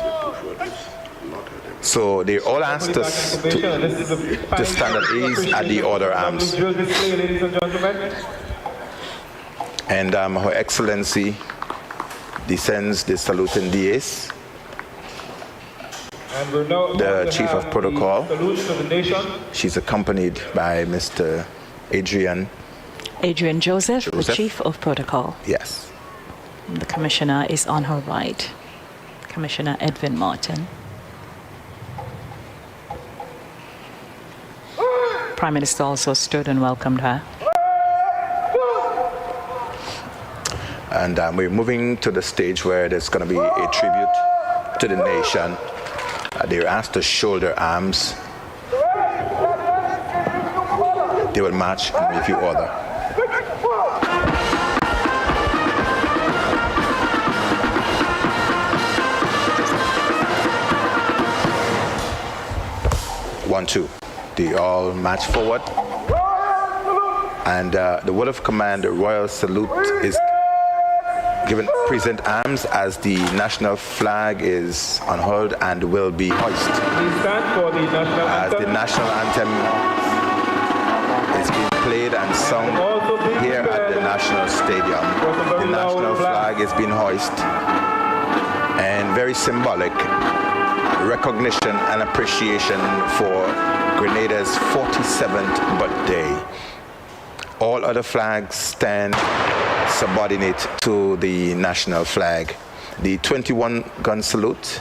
Speaker 2: So they all asked us to stand at ease at the order arms. And Her Excellency descends the salute in dies. The Chief of Protocol. She's accompanied by Mr. Adrian
Speaker 1: Joseph, the Chief of Protocol.
Speaker 2: Yes.
Speaker 1: The Commissioner is on her right, Commissioner Edwin Martin. Prime Minister also stood and welcomed her.
Speaker 2: And we're moving to the stage where there's going to be a tribute to the nation. They're asked to shoulder arms. They will march in review order. One, two. They all march forward. And the word of command, the royal salute is given, present arms as the national flag is unfurled and will be hoisted.
Speaker 4: Please stand for the national
Speaker 2: As
Speaker 4: anthem.
Speaker 2: the national anthem is being played and sung here at the National Stadium. The national flag is being hoisted, and very symbolic recognition and appreciation for Grenada's 47th birthday. All other flags stand subordinate to the national flag. The 21-gun salute,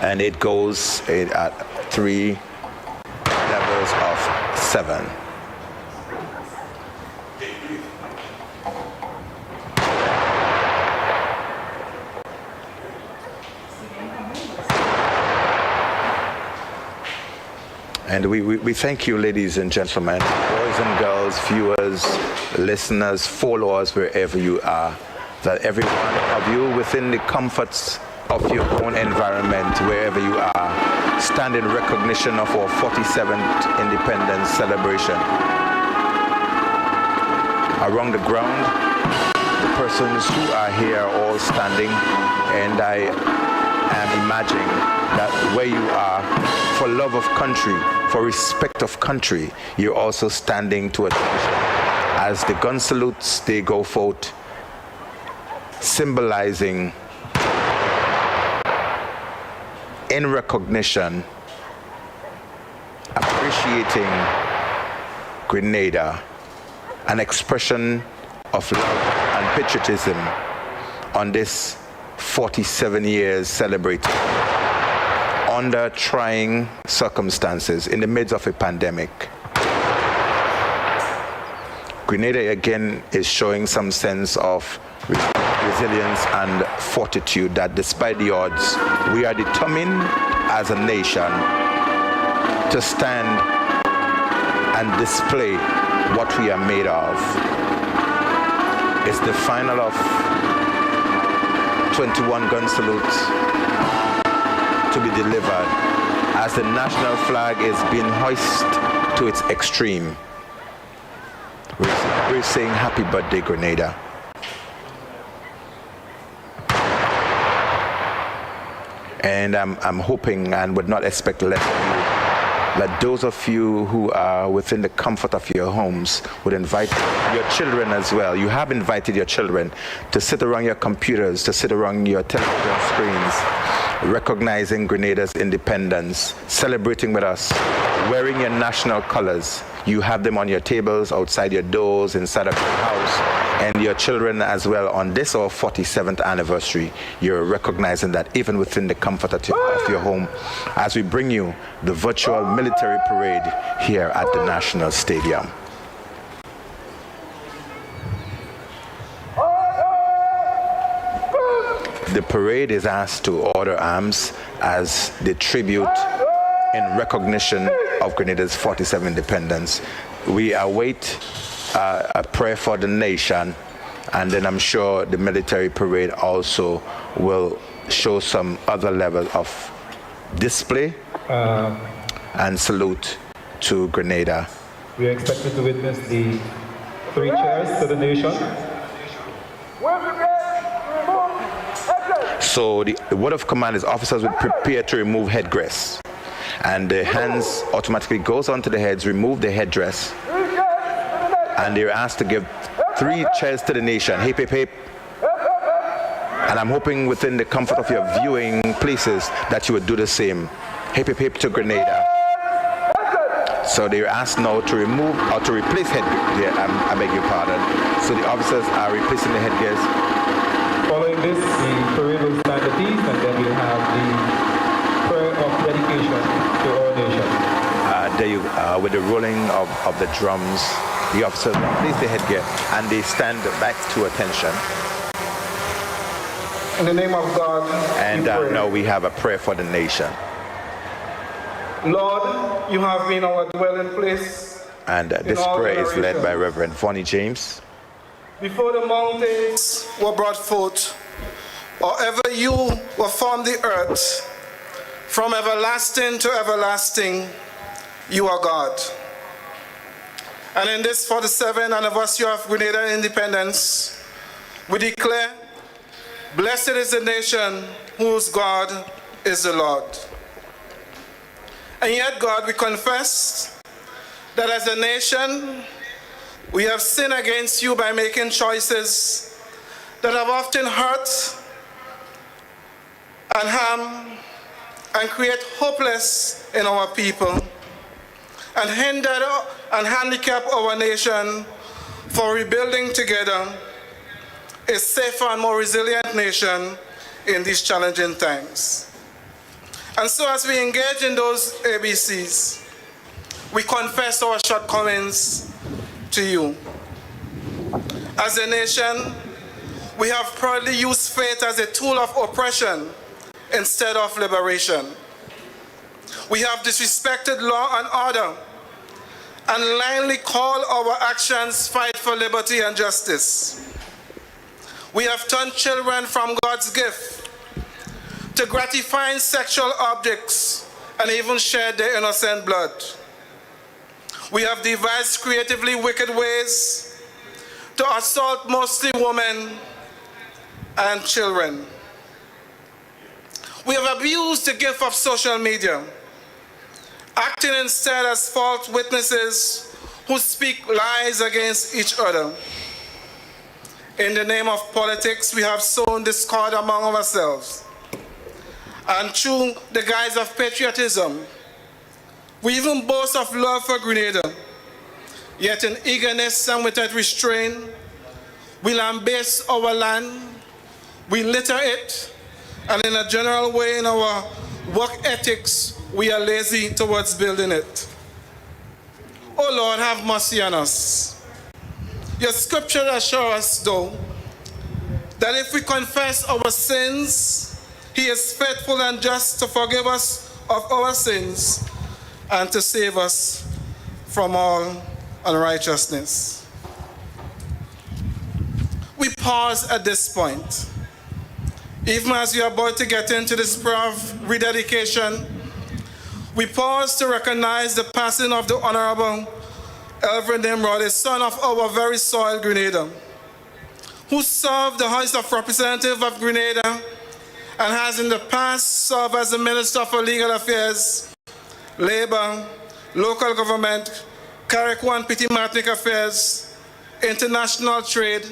Speaker 2: and it goes at 3 levels of 7. And we thank you, ladies and gentlemen, boys and girls, viewers, listeners, followers, wherever you are, that every one of you within the comforts of your own environment, wherever you are, stand in recognition of our 47th independence celebration. Around the ground, the persons who are here are all standing, and I am imagining that where you are, for love of country, for respect of country, you're also standing to attention. As the gun salutes, they go forth, symbolizing in recognition, appreciating Grenada, an expression of love and patriotism on this 47 years celebrated under trying circumstances in the midst of a pandemic. Grenada again is showing some sense of resilience and fortitude, that despite the odds, we are determined as a nation to stand and display what we are made of. It's the final of 21 gun salutes to be delivered as the national flag is being hoisted to its extreme. We're saying happy birthday, Grenada. And I'm hoping and would not expect less of you, that those of you who are within the comfort of your homes would invite your children as well. You have invited your children to sit around your computers, to sit around your television screens, recognizing Grenada's independence, celebrating with us wearing your national colors. You have them on your tables, outside your doors, inside of your house, and your children as well. On this our 47th anniversary, you're recognizing that even within the comfort of your home, as we bring you the virtual military parade here at the National Stadium. The parade is asked to order arms as the tribute in recognition of Grenada's 47th independence. We await a prayer for the nation, and then I'm sure the military parade also will show some other level of display and salute to Grenada.
Speaker 4: We are expected to witness the 3 cheers to the nation.
Speaker 2: So the word of command is officers will prepare to remove headdress. And the hands automatically goes onto the heads, remove the headdress, and they're asked to give 3 cheers to the nation. Hip, hip, hip. And I'm hoping within the comfort of your viewing places that you would do the same. Hip, hip, hip to Grenada. So they're asked now to remove or to replace headgear. I beg your pardon. So the officers are replacing the headgears.
Speaker 4: Following this, the parade will stand at ease, and then we'll have the prayer of dedication to our nation.
Speaker 2: There you with the rolling of the drums, the officers place the headgear and they stand back to attention.
Speaker 3: In the name of God,
Speaker 2: And now we have a prayer for the nation.
Speaker 3: Lord, you have been our dwelling place.
Speaker 2: And this
Speaker 3: all
Speaker 2: prayer is led by
Speaker 3: generations.
Speaker 2: Reverend Vonnie James.
Speaker 3: Before the mountains were brought forth, or ever you were from the earth, from everlasting to everlasting, you are God. And in this 47th anniversary of Grenada independence, we declare, blessed is the nation whose God is the Lord. And yet, God, we confess that as a nation, we have sinned against you by making choices that have often hurt and harm and create hopeless in our people and hindered and handicapped our nation for rebuilding together a safer and more resilient nation in these challenging times. And so as we engage in those ABCs, we confess our shortcomings to you. As a nation, we have proudly used faith as a tool of oppression instead of liberation. We have disrespected law and order and blindly called our actions fight for liberty and justice. We have turned children from God's gift to gratifying sexual objects and even shed their innocent blood. We have devised creatively wicked ways to assault mostly women and children. We have abused the gift of social media, acting instead as false witnesses who speak lies against each other. In the name of politics, we have sown discord among ourselves. And through the guise of patriotism, we even boast of love for Grenada. Yet in eagerness and without restraint, we lambaste our land, we litter it, and in a general way in our work ethics, we are lazy towards building it. Oh Lord, have mercy on us. Your scripture assures us, though, that if we confess our sins, He is faithful and just to forgive us of our sins and to save us from all unrighteousness. We pause at this point. Even as we are about to get into this prayer of rededication, we pause to recognize the passing of the Honorable Elvin Nimrod, a son of our very soil, Grenada, who served the House of Representatives of Grenada and has in the past served as the Minister for Legal Affairs, Labor, Local Government, Carriacou and Petit Martinique Affairs, International Trade,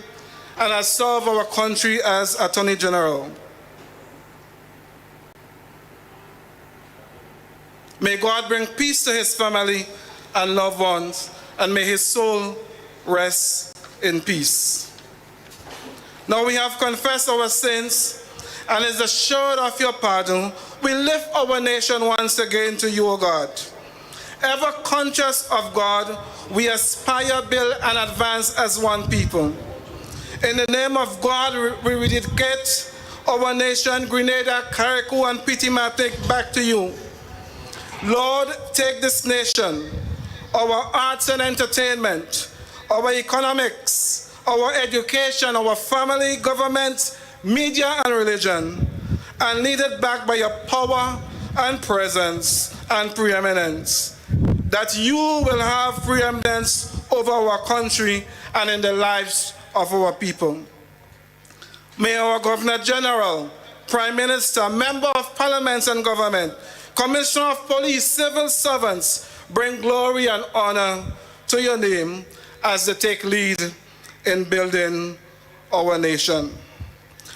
Speaker 3: and has served our country as Attorney General. May God bring peace to his family and loved ones, and may his soul rest in peace. Now we have confessed our sins and is assured of your pardon. We lift our nation once again to you, O God. Ever conscious of God, we aspire, build, and advance as one people. In the name of God, we rededicate our nation, Grenada, Carriacou, and Petit-Matic back to you. Lord, take this nation, our arts and entertainment, our economics, our education, our family, government, media, and religion, and lead it back by your power and presence and preeminence, that you will have preeminence over our country and in the lives of our people. May our Governor General, Prime Minister, Member of Parliament and Government, Commissioner of Police, civil servants bring glory and honor to your name as they take lead in building our nation.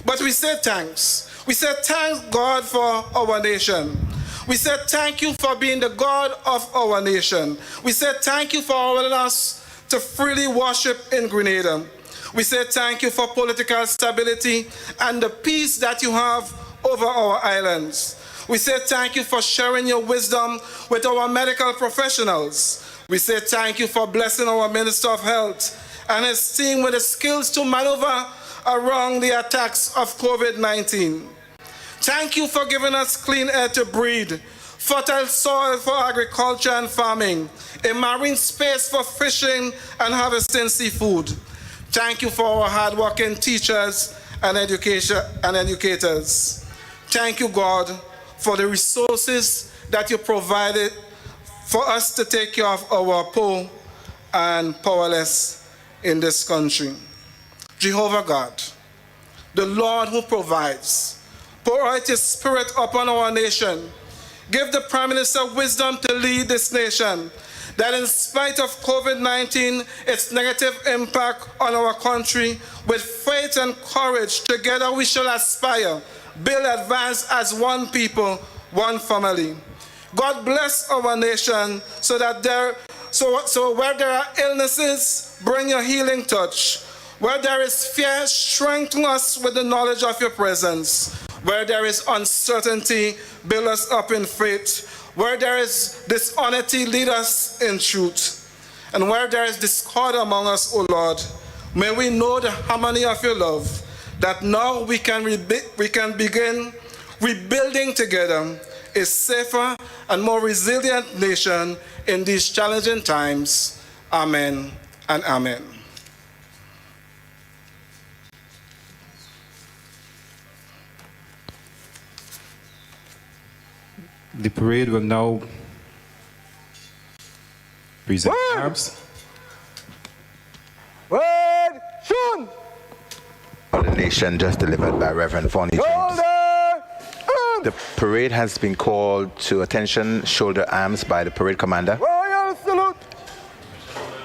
Speaker 3: But we say thanks. We say thank God for our nation. We say thank you for being the God of our nation. We say thank you for allowing us to freely worship in Grenada. We say thank you for political stability and the peace that you have over our islands. We say thank you for sharing your wisdom with our medical professionals. We say thank you for blessing our Minister of Health and his team with the skills to maneuver around the attacks of COVID-19. Thank you for giving us clean air to breathe, fertile soil for agriculture and farming, a marine space for fishing and harvesting seafood. Thank you for our hardworking teachers and educators. Thank you, God, for the resources that you provided for us to take care of our poor and powerless in this country. Jehovah God, the Lord who provides, pour out your spirit upon our nation. Give the Prime Minister wisdom to lead this nation, that in spite of COVID-19, its negative impact on our country, with faith and courage, together we shall aspire, build, advance as one people, one family. God bless our nation so that where there are illnesses, bring your healing touch. Where there is fear, strengthen us with the knowledge of your presence. Where there is uncertainty, build us up in faith. Where there is dishonesty, lead us in truth. And where there is discord among us, O Lord, may we know the harmony of your love, that now we can begin rebuilding together a safer and more resilient nation in these challenging times. Amen and amen.
Speaker 4: The parade will now present arms.
Speaker 3: Word, Shun!
Speaker 2: For the nation, just delivered by Reverend Fonnie James. The parade has been called to attention, shoulder arms, by the parade commander.
Speaker 3: Royal salute!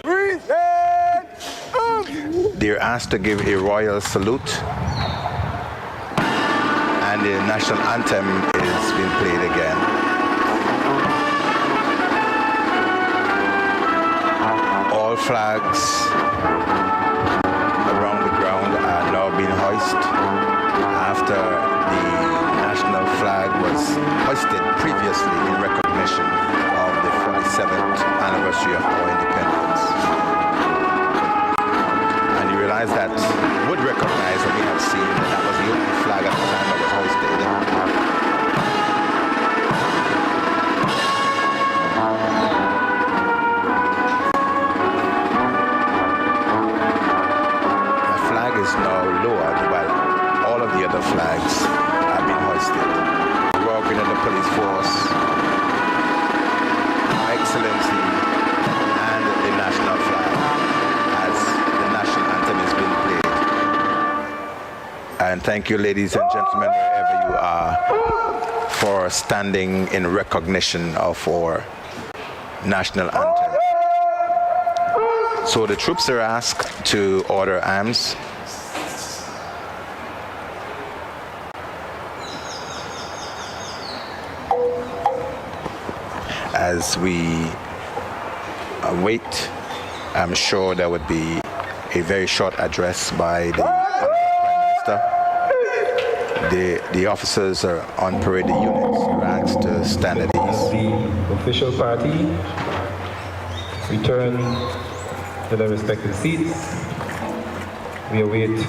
Speaker 3: Present arms!
Speaker 2: They're asked to give a royal salute, and the national anthem is being played again. All flags around the ground are now being hoisted after the national flag was hoisted previously in recognition of the 47th anniversary of our independence. And you realize that would recognize, and we have seen that that was the only flag at the time that was hoisted. Is now lowered while all of the other flags have been hoisted. The Royal Grenada Police Force, Her Excellency, and the national flag as the national anthem is being played. And thank you, ladies and gentlemen, wherever you are, for standing in recognition of our national anthem. So the troops are asked to order arms. as we wait, I'm sure there would be a very short address by the Prime Minister. The officers are on parade, the units are asked to stand at ease.
Speaker 4: The official party return to their respective seats. We await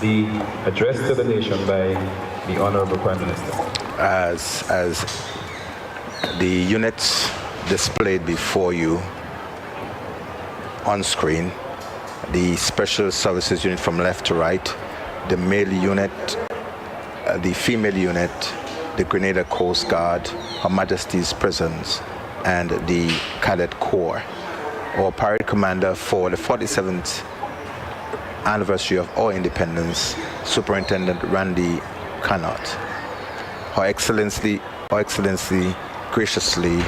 Speaker 4: the address to the nation by the Honorable Prime Minister.
Speaker 2: As the units displayed before you on screen, the Special Services Unit from left to right, the male unit, the female unit, the Grenada Coast Guard, Her Majesty's Prisons, and the Cadet Corps. Our parade commander for the 47th anniversary of our independence, Superintendent Randy Cannott. Her Excellency graciously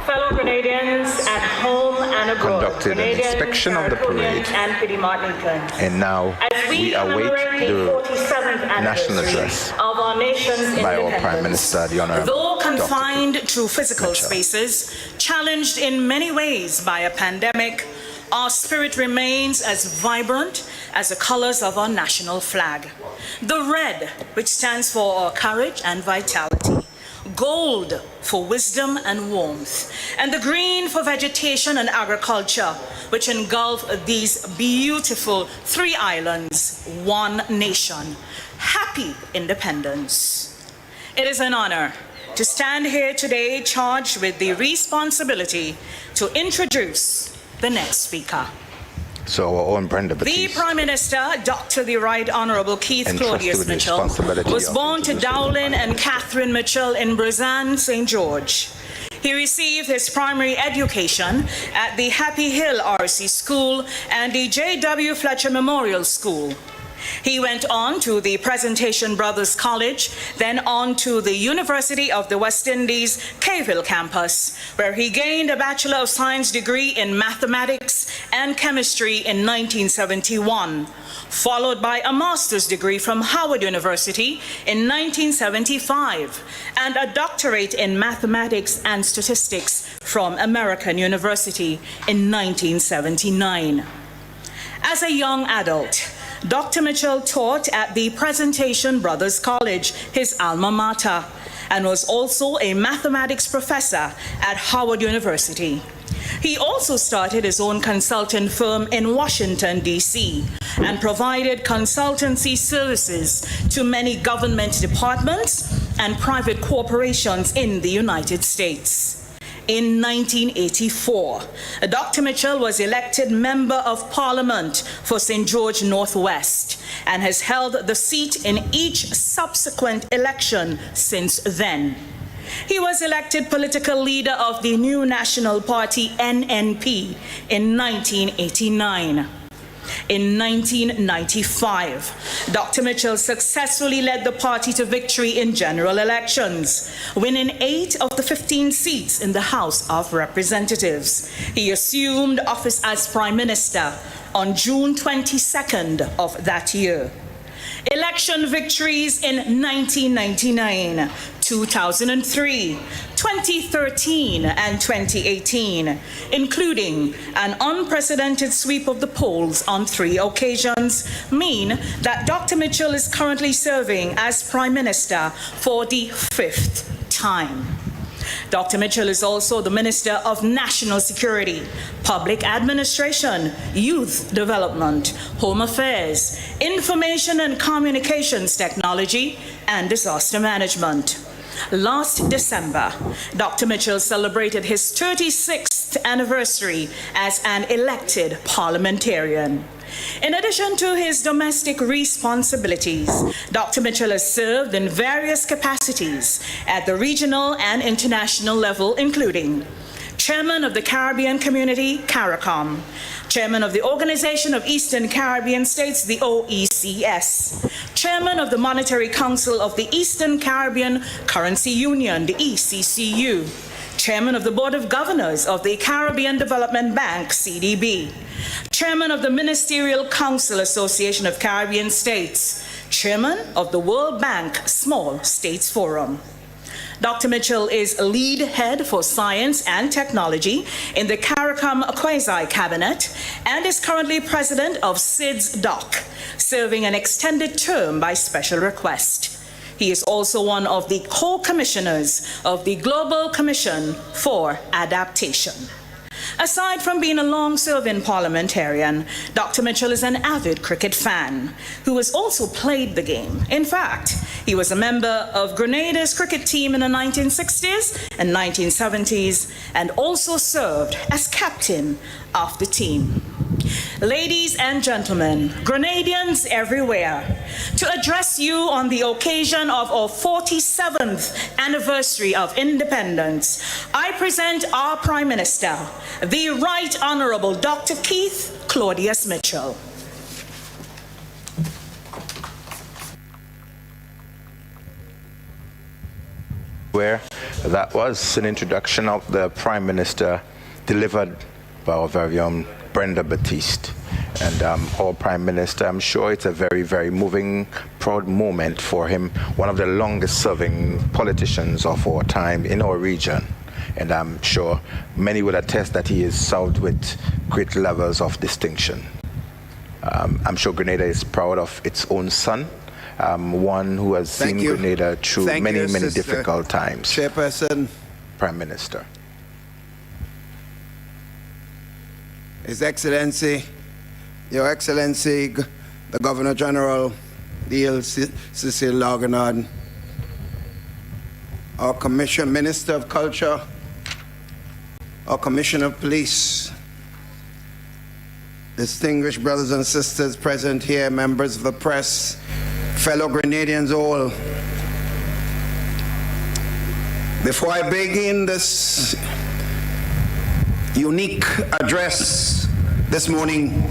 Speaker 1: Fellow Grenadians at home and abroad,
Speaker 2: conducted an inspection of the parade,
Speaker 1: and Petty Martiniquans.
Speaker 2: and now we await the
Speaker 1: 47th
Speaker 2: national address
Speaker 1: of our nation's
Speaker 2: by our
Speaker 1: independence.
Speaker 2: Prime Minister, the Honorable
Speaker 5: Though confined
Speaker 2: Dr.
Speaker 5: to physical
Speaker 2: Mitchell.
Speaker 5: spaces, challenged in many ways by a pandemic, our spirit remains as vibrant as the colors of our national flag. The red, which stands for our courage and vitality, gold for wisdom and warmth, and the green for vegetation and agriculture, which engulf these beautiful three islands, one nation. Happy independence. It is an honor to stand here today charged with the responsibility to introduce the next speaker.
Speaker 2: So our own Brenda
Speaker 5: The
Speaker 2: Batiste.
Speaker 5: Prime Minister, Dr. the Right Honorable Keith
Speaker 2: Entrusted
Speaker 5: Claudius
Speaker 2: with the
Speaker 5: Mitchell,
Speaker 2: responsibility
Speaker 5: was
Speaker 2: of
Speaker 5: born to
Speaker 2: introducing
Speaker 5: Dowlin and Catherine Mitchell in Brazan, St. George. He received his primary education at the Happy Hill RC School and the J.W. Fletcher Memorial School. He went on to the Presentation Brothers College, then on to the University of the West Indies, Cave Hill campus, where he gained a Bachelor of Science degree in Mathematics and Chemistry in 1971, followed by a master's degree from Howard University in 1975, and a doctorate in Mathematics and Statistics from American University in 1979. As a young adult, Dr. Mitchell taught at the Presentation Brothers College, his alma mater, and was also a mathematics professor at Howard University. He also started his own consultant firm in Washington, D.C., and provided consultancy services to many government departments and private corporations in the United States. In 1984, Dr. Mitchell was elected Member of Parliament for St. George Northwest and has held the seat in each subsequent election since then. He was elected political leader of the New National Party, NNP, in 1989. In 1995, Dr. Mitchell successfully led the party to victory in general elections, winning 8 of the 15 seats in the House of Representatives. He assumed office as Prime Minister on June 22nd of that year. Election victories in 1999, 2003, 2013, and 2018, including an unprecedented sweep of the polls on 3 occasions, mean that Dr. Mitchell is currently serving as Prime Minister for the 5th time. Dr. Mitchell is also the Minister of National Security, Public Administration, Youth Development, Home Affairs, Information and Communications Technology, and Disaster Management. Last December, Dr. Mitchell celebrated his 36th anniversary as an elected parliamentarian. In addition to his domestic responsibilities, Dr. Mitchell has served in various capacities at the regional and international level, including Chairman of the Caribbean Community, CARICOM, Chairman of the Organization of Eastern Caribbean States, the OECS, Chairman of the Monetary Council of the Eastern Caribbean Currency Union, the ECCU, Chairman of the Board of Governors of the Caribbean Development Bank, CDB, Chairman of the Ministerial Council Association of Caribbean States, Chairman of the World Bank Small States Forum. Dr. Mitchell is lead head for science and technology in the CARICOM Quasi Cabinet and is currently president of SIDS Doc, serving an extended term by special request. He is also one of the co-commissioners of the Global Commission for Adaptation. Aside from being a long-serving parliamentarian, Dr. Mitchell is an avid cricket fan who has also played the game. In fact, he was a member of Grenada's cricket team in the 1960s and 1970s and also served as captain of the team. Ladies and gentlemen, Grenadians everywhere, to address you on the occasion of our 47th anniversary of independence, I present our Prime Minister, the Right Honourable Dr. Keith Claudius Mitchell.
Speaker 2: Where that was an introduction of the Prime Minister delivered by our very own Brenda Batiste. And our Prime Minister, I'm sure it's a very, very moving, proud moment for him, one of the longest serving politicians of our time in our region. And I'm sure many would attest that he is served with great levels of distinction. I'm sure Grenada is proud of its own son, one who has seen Grenada through many difficult times.
Speaker 6: Chairperson.
Speaker 2: Prime Minister.
Speaker 6: His Excellency, Your Excellency, the Governor General, D.L. Cecil Laganard, our Minister of Culture, our Commissioner of Police, distinguished brothers and sisters present here, members of the press, fellow Grenadians all. Before I begin this unique address this morning,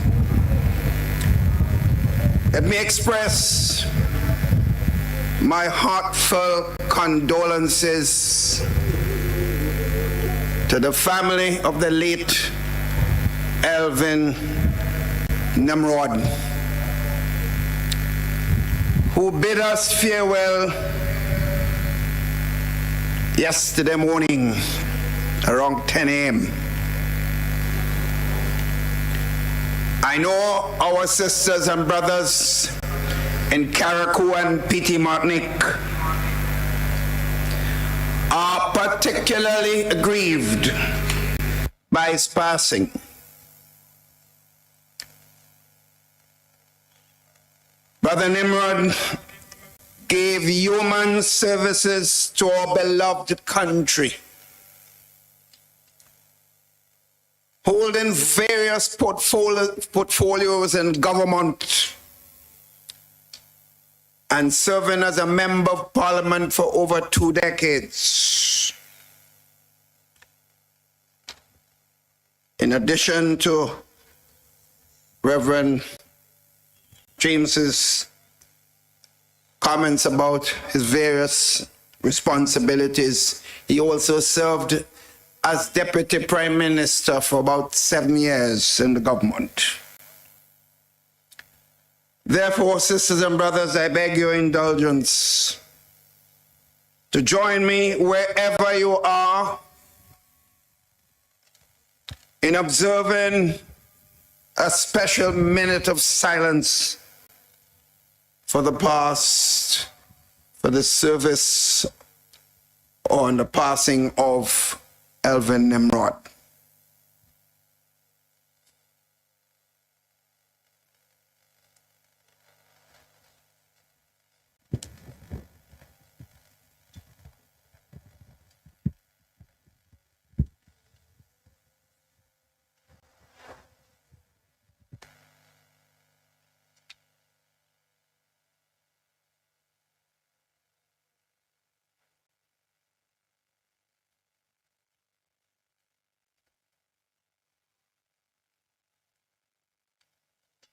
Speaker 6: let me express my heartfelt condolences to the family of the late Elvin Nimrod, who bid us farewell yesterday morning around 10 a.m. I know our sisters and brothers in Carriacou and Petite Martinique are particularly aggrieved by his passing. Brother Nimrod gave human services to our beloved country, holding various portfolios in government and serving as a member of parliament for over 2 decades. In addition to Reverend James's comments about his various responsibilities, he also served as Deputy Prime Minister for about 7 years in the government. Therefore, sisters and brothers, I beg your indulgence to join me wherever you are in observing a special minute of silence for the service on the passing of Elvin Nimrod.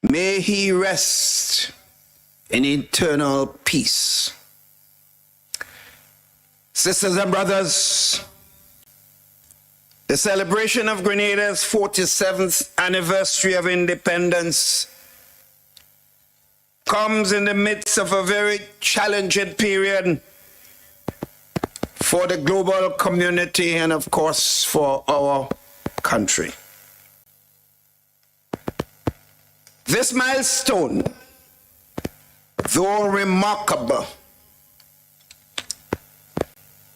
Speaker 6: May he rest in eternal peace. Sisters and brothers, the celebration of Grenada's 47th anniversary of independence comes in the midst of a very challenging period for the global community, and of course for our country. This milestone, though remarkable,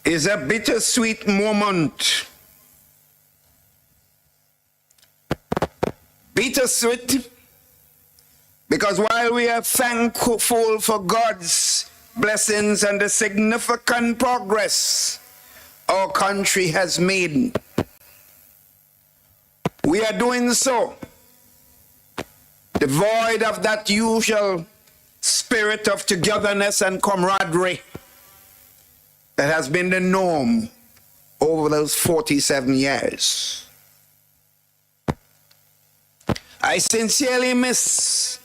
Speaker 6: is a bittersweet moment. Bittersweet because while we are thankful for God's blessings and the significant progress our country has made, we are doing so devoid of that usual spirit of togetherness and camaraderie that has been the norm over those 47 years. I sincerely miss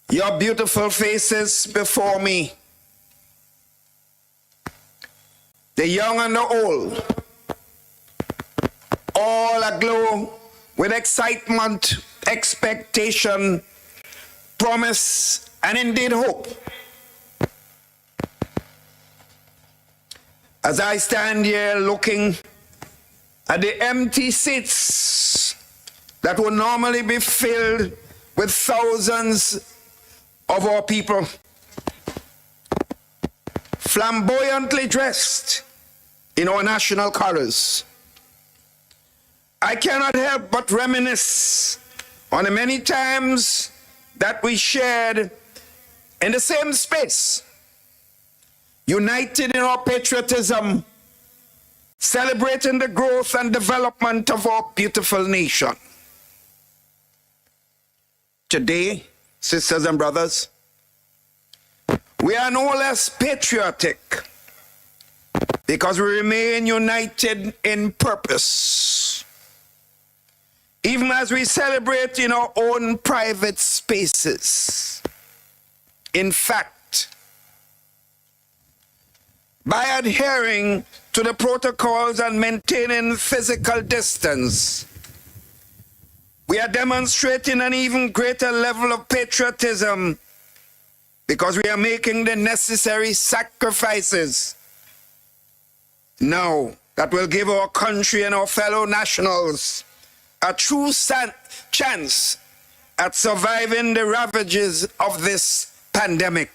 Speaker 6: your beautiful faces before me, the young and the old, all aglow with excitement, expectation, promise, and indeed hope. As I stand here looking at the empty seats that would normally be filled with thousands of our people, flamboyantly dressed in our national colors, I cannot help but reminisce on the many times that we shared in the same space, united in our patriotism, celebrating the growth and development of our beautiful nation. Today, sisters and brothers, we are no less patriotic because we remain united in purpose, even as we celebrate in our own private spaces. In fact, by adhering to the protocols and maintaining physical distance, we are demonstrating an even greater level of patriotism because we are making the necessary sacrifices now that will give our country and our fellow nationals a true chance at surviving the ravages of this pandemic,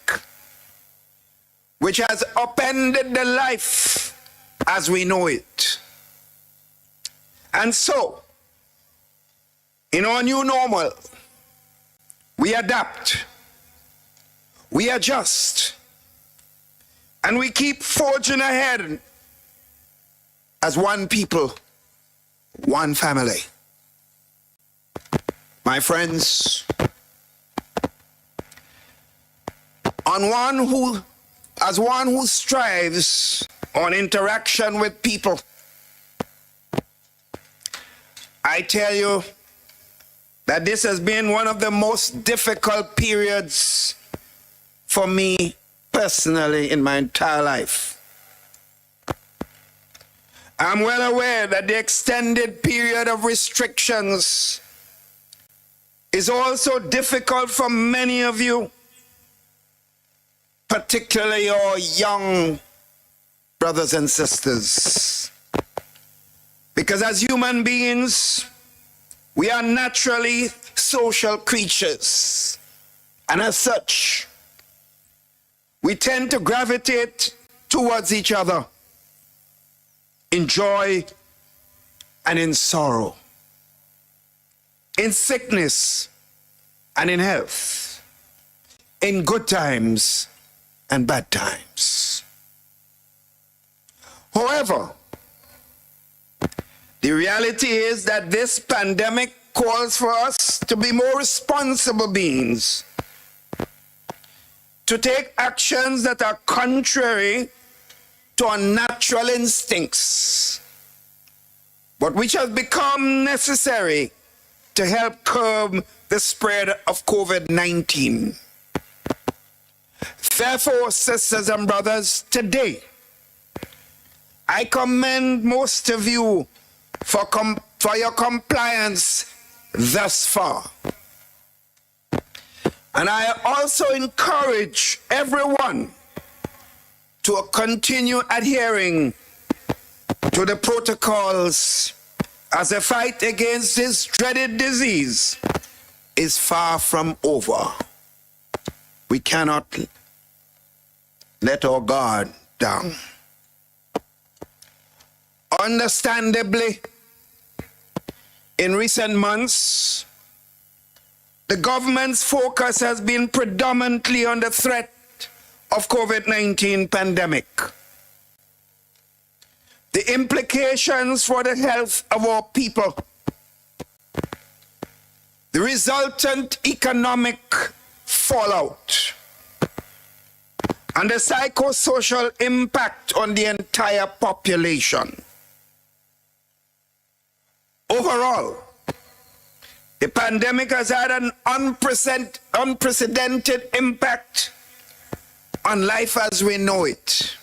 Speaker 6: which has upended the life as we know it. And so, in our new normal, we adapt, we adjust, and we keep forging ahead as one people, one family. My friends, as one who strives on interaction with people, I tell you that this has been one of the most difficult periods for me personally in my entire life. I'm well aware that the extended period of restrictions is also difficult for many of you, particularly our young brothers and sisters. Because as human beings, we are naturally social creatures. And as such, we tend to gravitate towards each other in joy and in sorrow, in sickness and in health, in good times and bad times. However, the reality is that this pandemic calls for us to be more responsible beings, to take actions that are contrary to our natural instincts, but which have become necessary to help curb the spread of COVID-19. Therefore, sisters and brothers, today, I commend most of you for your compliance thus far. And I also encourage everyone to continue adhering to the protocols as the fight against this dreaded disease is far from over. We cannot let our guard down. Understandably, in recent months, the government's focus has been predominantly on the threat of COVID-19 pandemic. The implications for the health of our people, the resultant economic fallout, and the psychosocial impact on the entire population. Overall, the pandemic has had an unprecedented impact on life as we know it.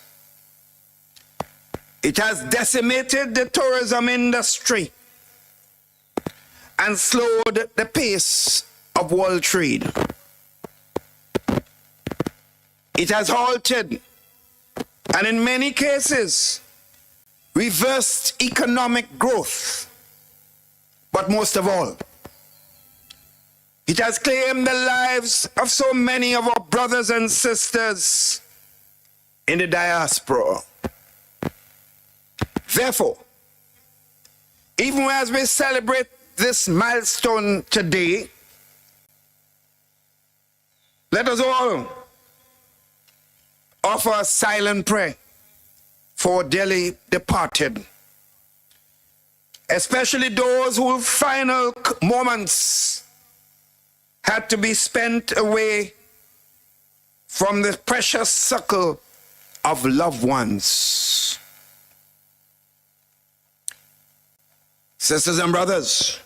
Speaker 6: It has decimated the tourism industry and slowed the pace of world trade. It has halted and in many cases reversed economic growth. But most of all, it has claimed the lives of so many of our brothers and sisters in the diaspora. Therefore, even as we celebrate this milestone today, let us all offer a silent prayer for dearly departed, especially those whose final moments had to be spent away from the precious circle of loved ones. Sisters and brothers,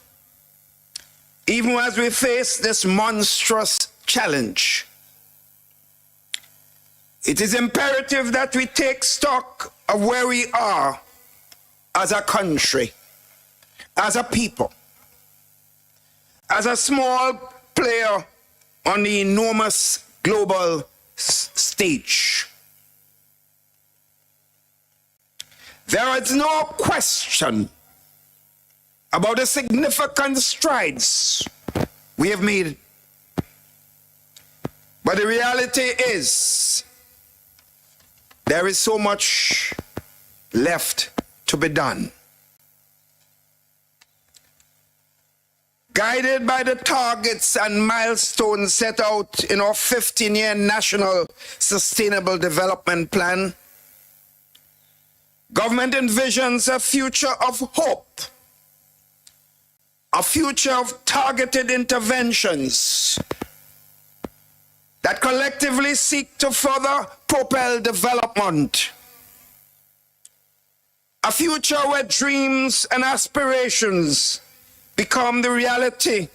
Speaker 6: even as we face this monstrous challenge, it is imperative that we take stock of where we are as a country, as a people, as a small player on the enormous global stage. There is no question about the significant strides we have made. But the reality is, there is so much left to be done. Guided by the targets and milestones set out in our 15-year National Sustainable Development Plan, government envisions a future of hope, a future of targeted interventions that collectively seek to further propel development. A future where dreams and aspirations become the reality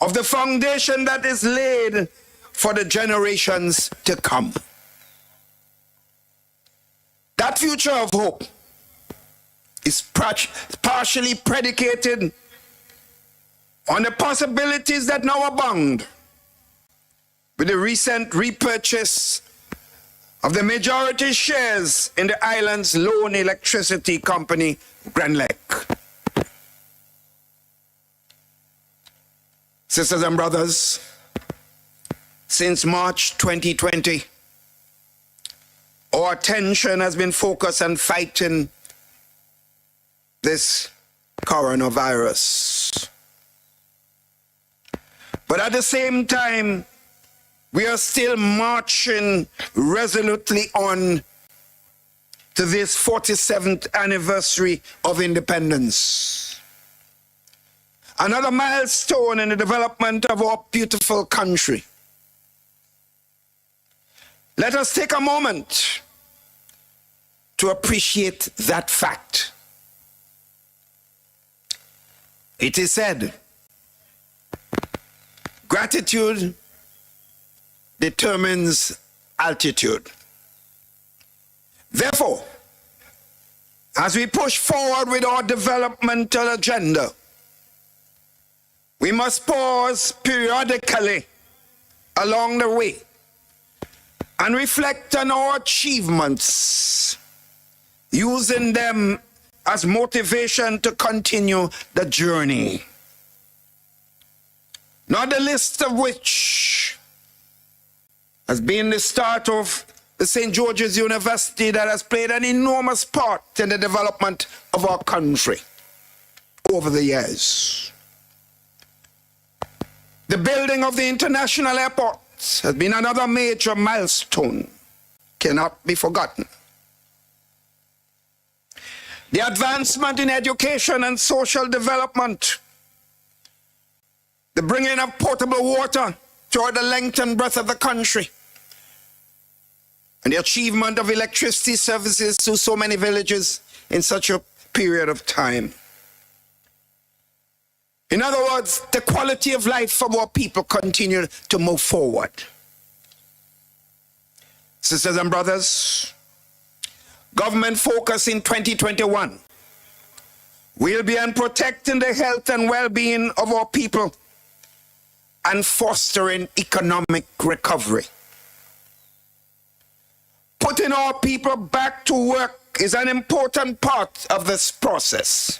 Speaker 6: of the foundation that is laid for the generations to come. That future of hope is partially predicated on the possibilities that now abound with the recent repurchase of the majority shares in the island's lone electricity company, Granlec. Sisters and brothers, since March 2020, our attention has been focused on fighting this coronavirus. But at the same time, we are still marching resolutely on to this 47th anniversary of independence. Another milestone in the development of our beautiful country. Let us take a moment to appreciate that fact. It is said, gratitude determines altitude. Therefore, as we push forward with our developmental agenda, we must pause periodically along the way and reflect on our achievements, using them as motivation to continue the journey. Not the least of which has been the start of the St. George's University that has played an enormous part in the development of our country over the years. The building of the international airport has been another major milestone, cannot be forgotten. The advancement in education and social development, the bringing of potable water throughout the length and breadth of the country, and the achievement of electricity services to so many villages in such a period of time. In other words, the quality of life for our people continue to move forward. Sisters and brothers, government focus in 2021 will be on protecting the health and well-being of our people and fostering economic recovery. Putting our people back to work is an important part of this process.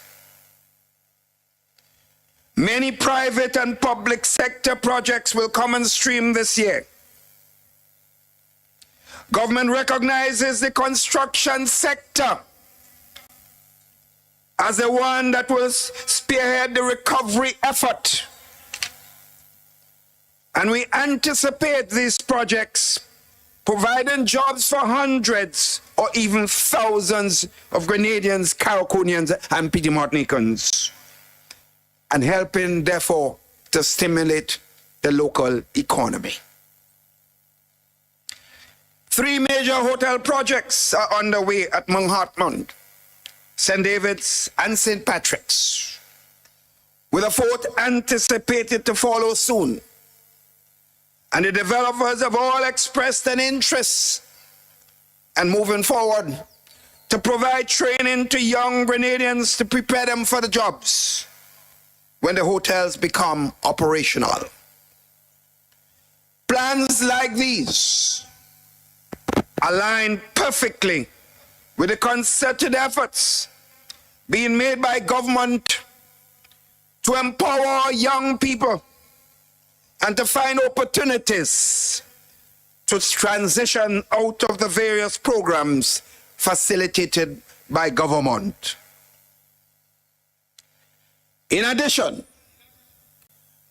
Speaker 6: Many private and public sector projects will come on stream this year. Government recognizes the construction sector as the one that will spearhead the recovery effort. And we anticipate these projects providing jobs for hundreds or even thousands of Grenadians, Caraconians, and Petit Martinicans, and helping, therefore, to stimulate the local economy. 3 major hotel projects are underway at Mount Hartmont, St. David's, and St. Patrick's, with a 4th anticipated to follow soon. And the developers have all expressed an interest and moving forward to provide training to young Grenadians to prepare them for the jobs when the hotels become operational. Plans like these align perfectly with the concerted efforts being made by government to empower young people and to find opportunities to transition out of the various programs facilitated by government. In addition,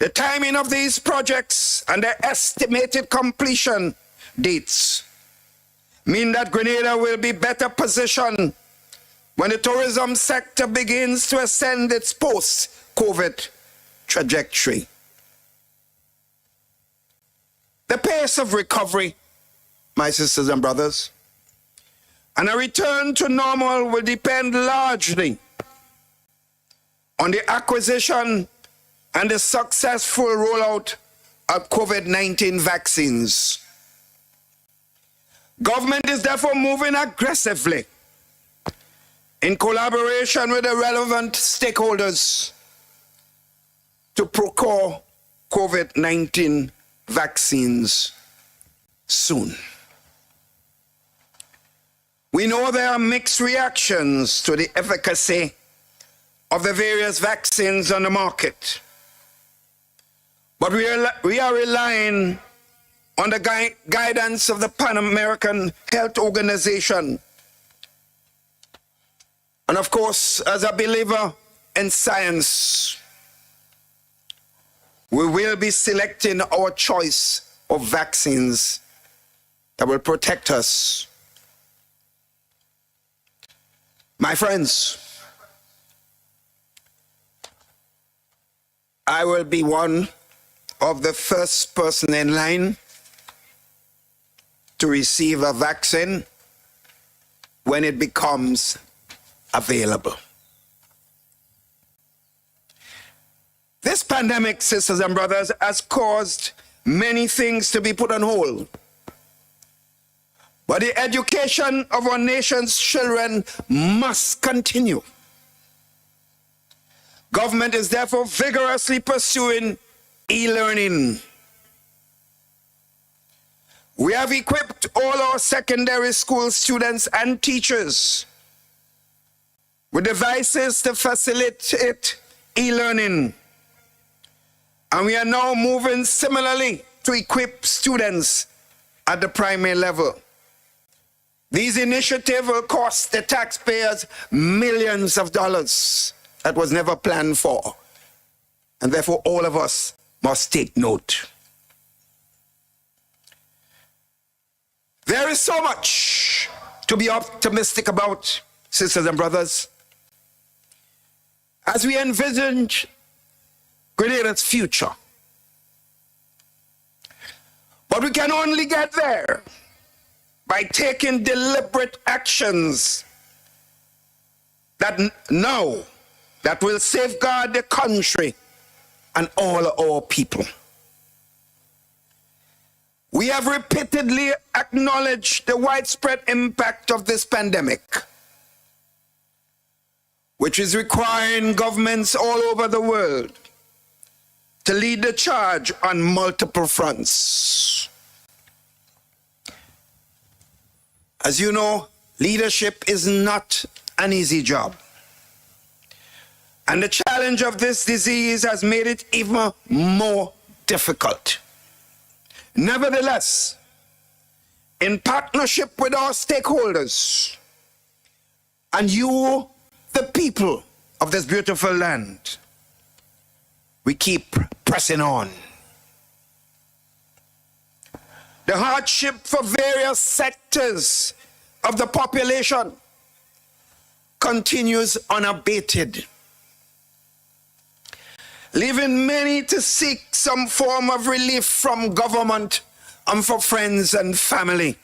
Speaker 6: the timing of these projects and their estimated completion dates mean that Grenada will be better positioned when the tourism sector begins to ascend its post-COVID trajectory. The pace of recovery, my sisters and brothers, and a return to normal will depend largely on the acquisition and the successful rollout of COVID-19 vaccines. Government is therefore moving aggressively in collaboration with the relevant stakeholders to procure COVID-19 vaccines soon. We know there are mixed reactions to the efficacy of the various vaccines on the market, but we are relying on the guidance of the Pan American Health Organization. And of course, as a believer in science, we will be selecting our choice of vaccines that will protect us. My friends, I will be one of the first person in line to receive a vaccine when it becomes available. This pandemic, sisters and brothers, has caused many things to be put on hold. But the education of our nation's children must continue. Government is therefore vigorously pursuing e-learning. We have equipped all our secondary school students and teachers with devices to facilitate e-learning. And we are now moving similarly to equip students at the primary level. These initiatives will cost the taxpayers millions of dollars that was never planned for. And therefore, all of us must take note. There is so much to be optimistic about, sisters and brothers, as we envisage Grenada's future. But we can only get there by taking deliberate actions that will safeguard the country and all our people. We have repeatedly acknowledged the widespread impact of this pandemic, which is requiring governments all over the world to lead the charge on multiple fronts. As you know, leadership is not an easy job. And the challenge of this disease has made it even more difficult. Nevertheless, in partnership with our stakeholders and you, the people of this beautiful land, we keep pressing on. The hardship for various sectors of the population continues unabated, leaving many to seek some form of relief from government and for friends and family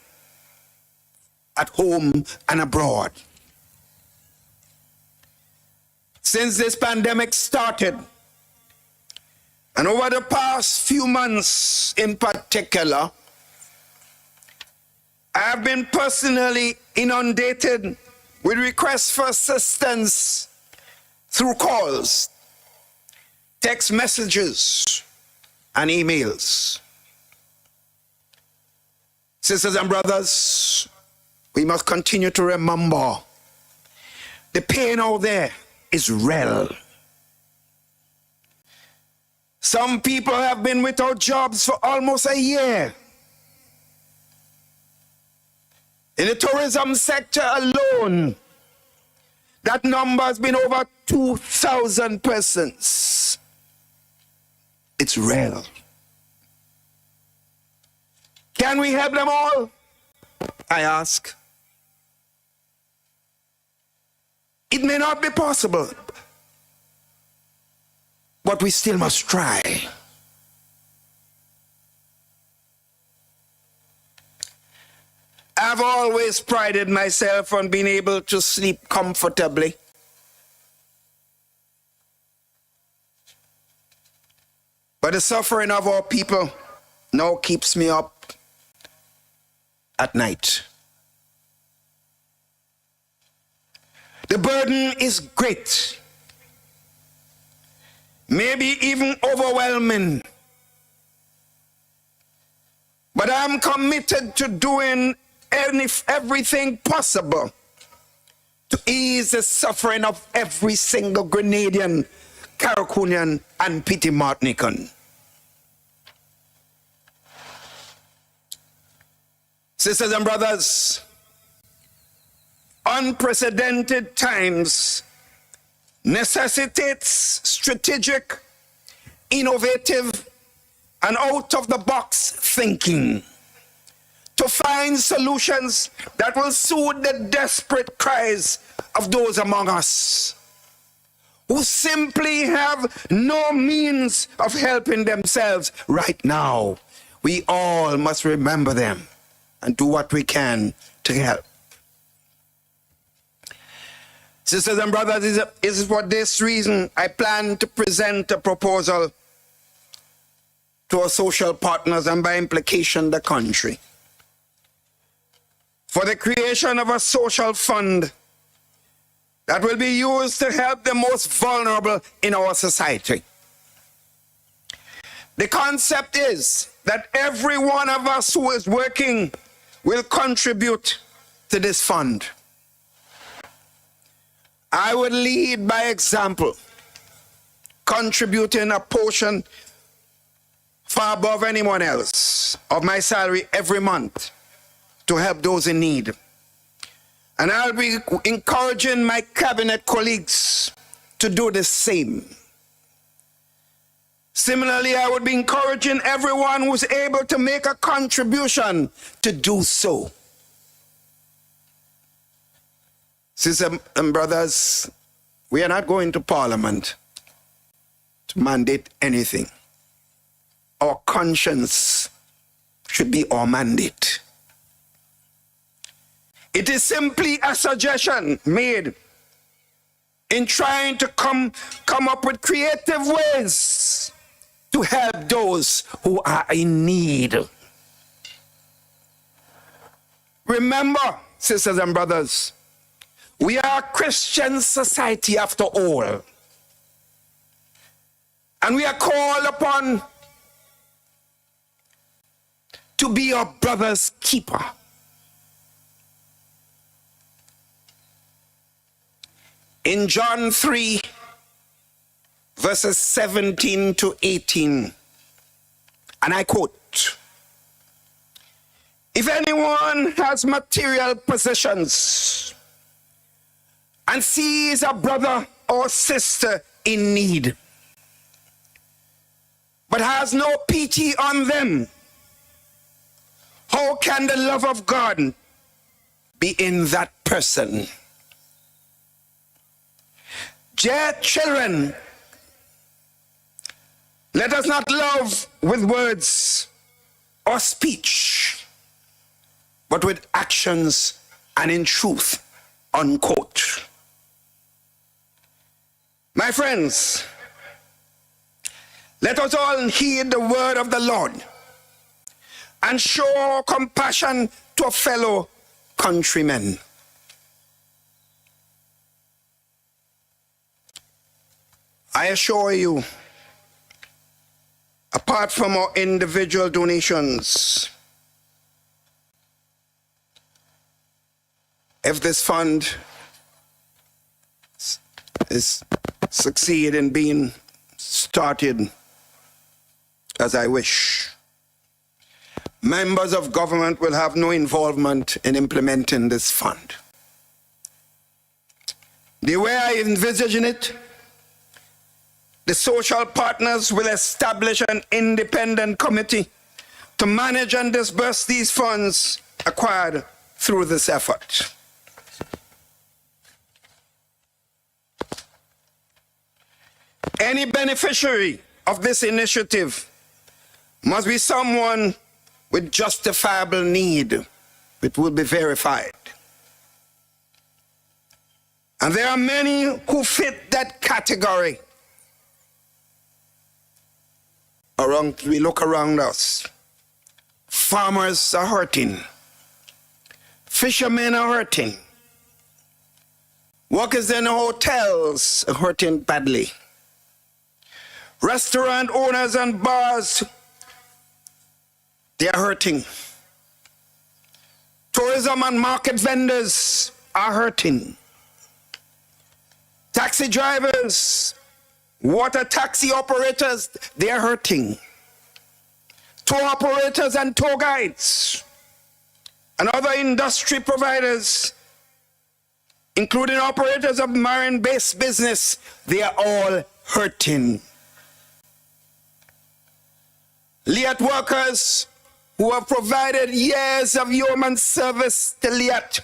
Speaker 6: at home and abroad. Since this pandemic started, and over the past few months in particular, I have been personally inundated with requests for assistance through calls, text messages, and emails. Sisters and brothers, we must continue to remember the pain out there is real. Some people have been without jobs for almost a year. In the tourism sector alone, that number has been over 2,000 persons. It's real. Can we help them all? I ask. It may not be possible, but we still must try. I've always prided myself on being able to sleep comfortably. But the suffering of our people now keeps me up at night. The burden is great, maybe even overwhelming. But I'm committed to doing everything possible to ease the suffering of every single Grenadian, Caracunian, and Petit Martinican. Sisters and brothers, unprecedented times necessitates strategic, innovative, and out-of-the-box thinking to find solutions that will soothe the desperate cries of those among us who simply have no means of helping themselves right now. We all must remember them and do what we can to help. Sisters and brothers, it is for this reason I plan to present a proposal to our social partners and by implication the country for the creation of a social fund that will be used to help the most vulnerable in our society. The concept is that every one of us who is working will contribute to this fund. I would lead by example, contributing a portion far above anyone else of my salary every month to help those in need. And I'll be encouraging my cabinet colleagues to do the same. Similarly, I would be encouraging everyone who's able to make a contribution to do so. Sisters and brothers, we are not going to Parliament to mandate anything. Our conscience should be our mandate. It is simply a suggestion made in trying to come up with creative ways to help those who are in need. Remember, sisters and brothers, we are a Christian society after all. And we are called upon to be our brother's keeper. In John 3, verses 17 to 18, and I quote, "If anyone has material possessions and sees a brother or sister in need, but has no pity on them, how can the love of God be in that person? Dear children, let us not love with words or speech, but with actions and in truth." Unquote. My friends, let us all heed the word of the Lord and show compassion to a fellow countryman. I assure you, apart from our individual donations, if this fund succeed in being started as I wish, members of government will have no involvement in implementing this fund. The way I envisage it, the social partners will establish an independent committee to manage and disburse these funds acquired through this effort. Any beneficiary of this initiative must be someone with justifiable need. It will be verified. And there are many who fit that category. We look around us. Farmers are hurting. Fishermen are hurting. Workers in hotels are hurting badly. Restaurant owners and bars, they are hurting. Tourism and market vendors are hurting. Taxi drivers, water taxi operators, they are hurting. Tour operators and tour guides and other industry providers, including operators of marine-based business, they are all hurting. Liat workers who have provided years of human service to Liat,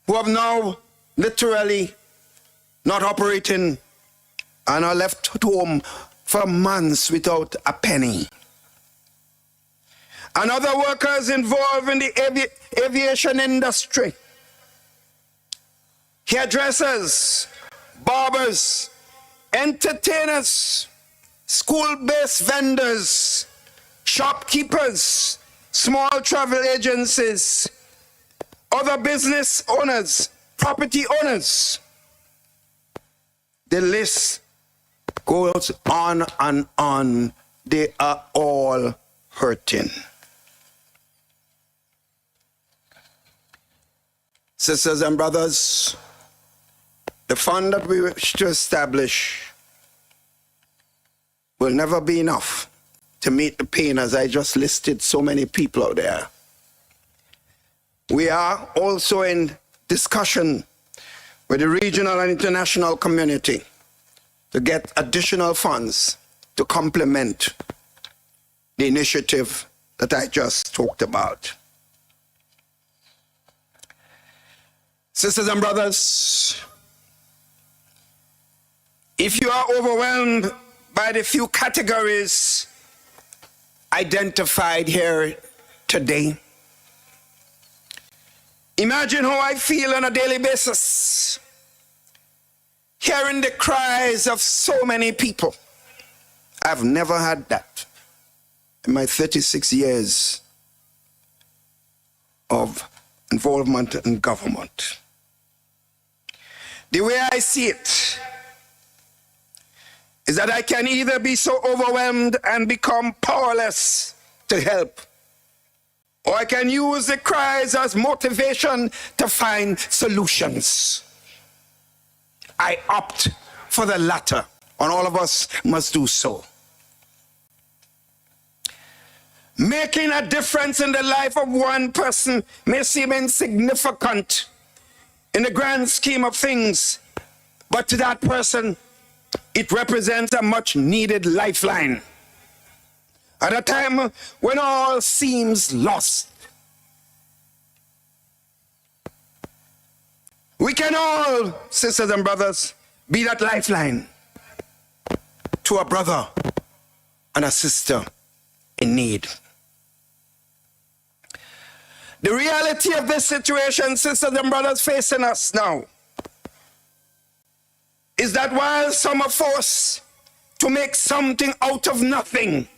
Speaker 6: who have now literally not operating and are left at home for months without a penny. And other workers involved in the aviation industry, hairdressers, barbers, entertainers, school-based vendors, shopkeepers, small travel agencies, other business owners, property owners. The list goes on and on they are all hurting. Sisters and brothers, the fund that we wish to establish will never be enough to meet the pain, as I just listed so many people out there. We are also in discussion with the regional and international community to get additional funds to complement the initiative that I just talked about. Sisters and brothers, if you are overwhelmed by the few categories identified here today, imagine how I feel on a daily basis, hearing the cries of so many people. I've never had that in my 36 years of involvement in government. The way I see it is that I can either be so overwhelmed and become powerless to help, or I can use the cries as motivation to find solutions. I opt for the latter, and all of us must do so. Making a difference in the life of one person may seem insignificant in the grand scheme of things, but to that person, it represents a much needed lifeline. At a time when all seems lost, we can all, sisters and brothers, be that lifeline to a brother and a sister in need. The reality of this situation, sisters and brothers, facing us now is that while some are forced to make something out of nothing,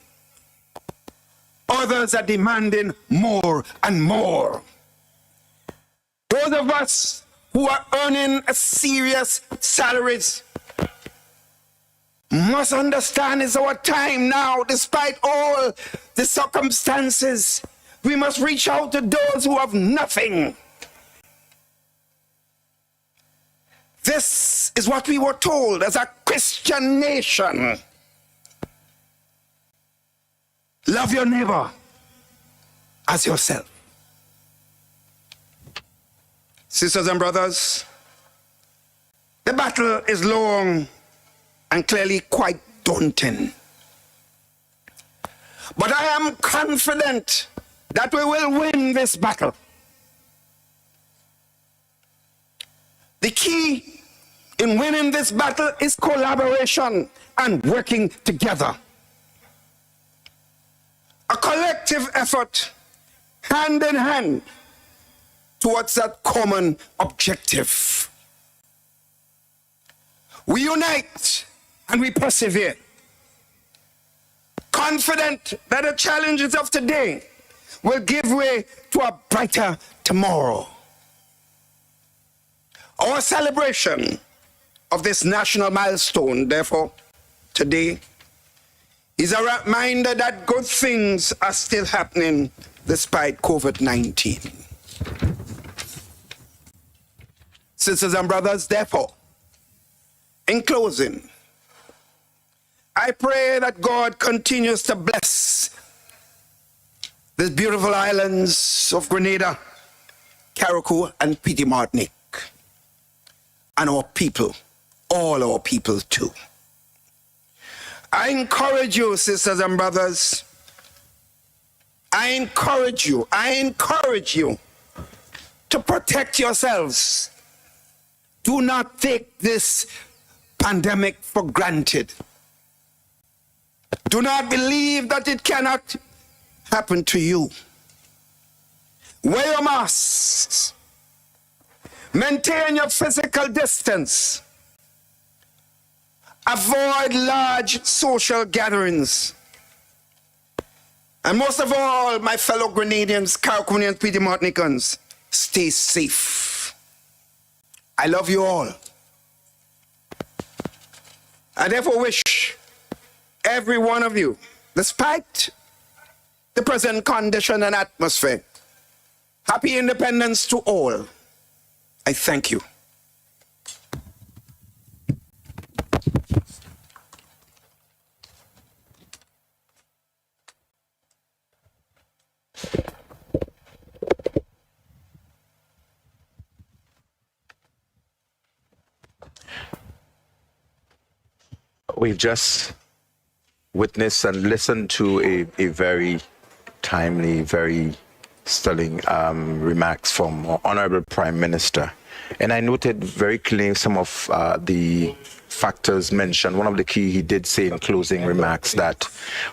Speaker 6: others are demanding more and more. Those of us who are earning serious salaries must understand it's our time now. Despite all the circumstances, we must reach out to those who have nothing. This is what we were told as a Christian nation. Love your neighbor as yourself. Sisters and brothers, the battle is long and clearly quite daunting. But I am confident that we will win this battle. The key in winning this battle is collaboration and working together. A collective effort, hand in hand, towards that common objective. We unite and we persevere, confident that the challenges of today will give way to a brighter tomorrow. Our celebration of this national milestone, therefore, today, is a reminder that good things are still happening despite COVID-19. Sisters and brothers, therefore, in closing, I pray that God continues to bless these beautiful islands of Grenada, Carriacou, and Petite Martinique, and our people, all our people too. I encourage you, sisters and brothers, I encourage you to protect yourselves. Do not take this pandemic for granted. Do not believe that it cannot happen to you. Wear your masks. Maintain your physical distance. Avoid large social gatherings. And most of all, my fellow Grenadians, Carriacouians, Petite Martinicans, stay safe. I love you all. I therefore wish every one of you despite the present condition and atmosphere. Happy independence to all. I thank you.
Speaker 2: We've just witnessed and listened to a very timely, very sterling remarks from our Honorable Prime Minister. And I noted very clearly some of the factors mentioned. One of the key, he did say in closing remarks that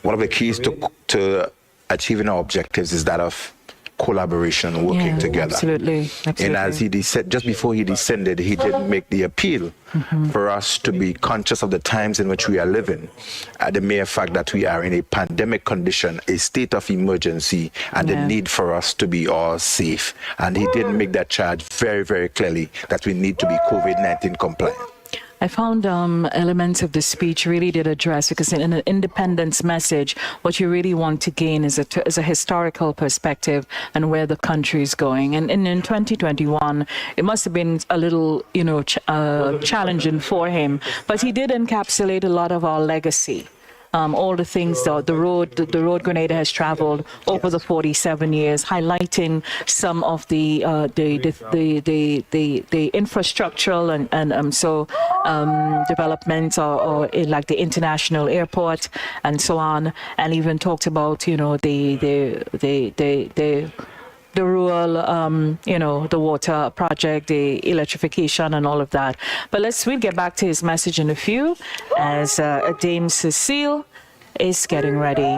Speaker 2: one of the keys to achieving our objectives is that of collaboration, working together.
Speaker 1: Absolutely.
Speaker 2: And as he said, just before he descended, he did make the appeal for us to be conscious of the times in which we are living, the mere fact that we are in a pandemic condition, a state of emergency, and the need for us to be all safe. And he did make that charge very, very clearly that we need to be COVID-19 compliant.
Speaker 1: I found elements of the speech really did address, because in an independence message, what you really want to gain is a historical perspective and where the country is going. And in 2021, it must have been a little, challenging for him, but he did encapsulate a lot of our legacy. All the things the road Grenada has traveled over the 47 years, highlighting some of the infrastructural and developments or like the international airport and so on, and even talked about the rural, the water project, the electrification and all of that. But we'll get back to his message in a few as Dame Cecile is getting ready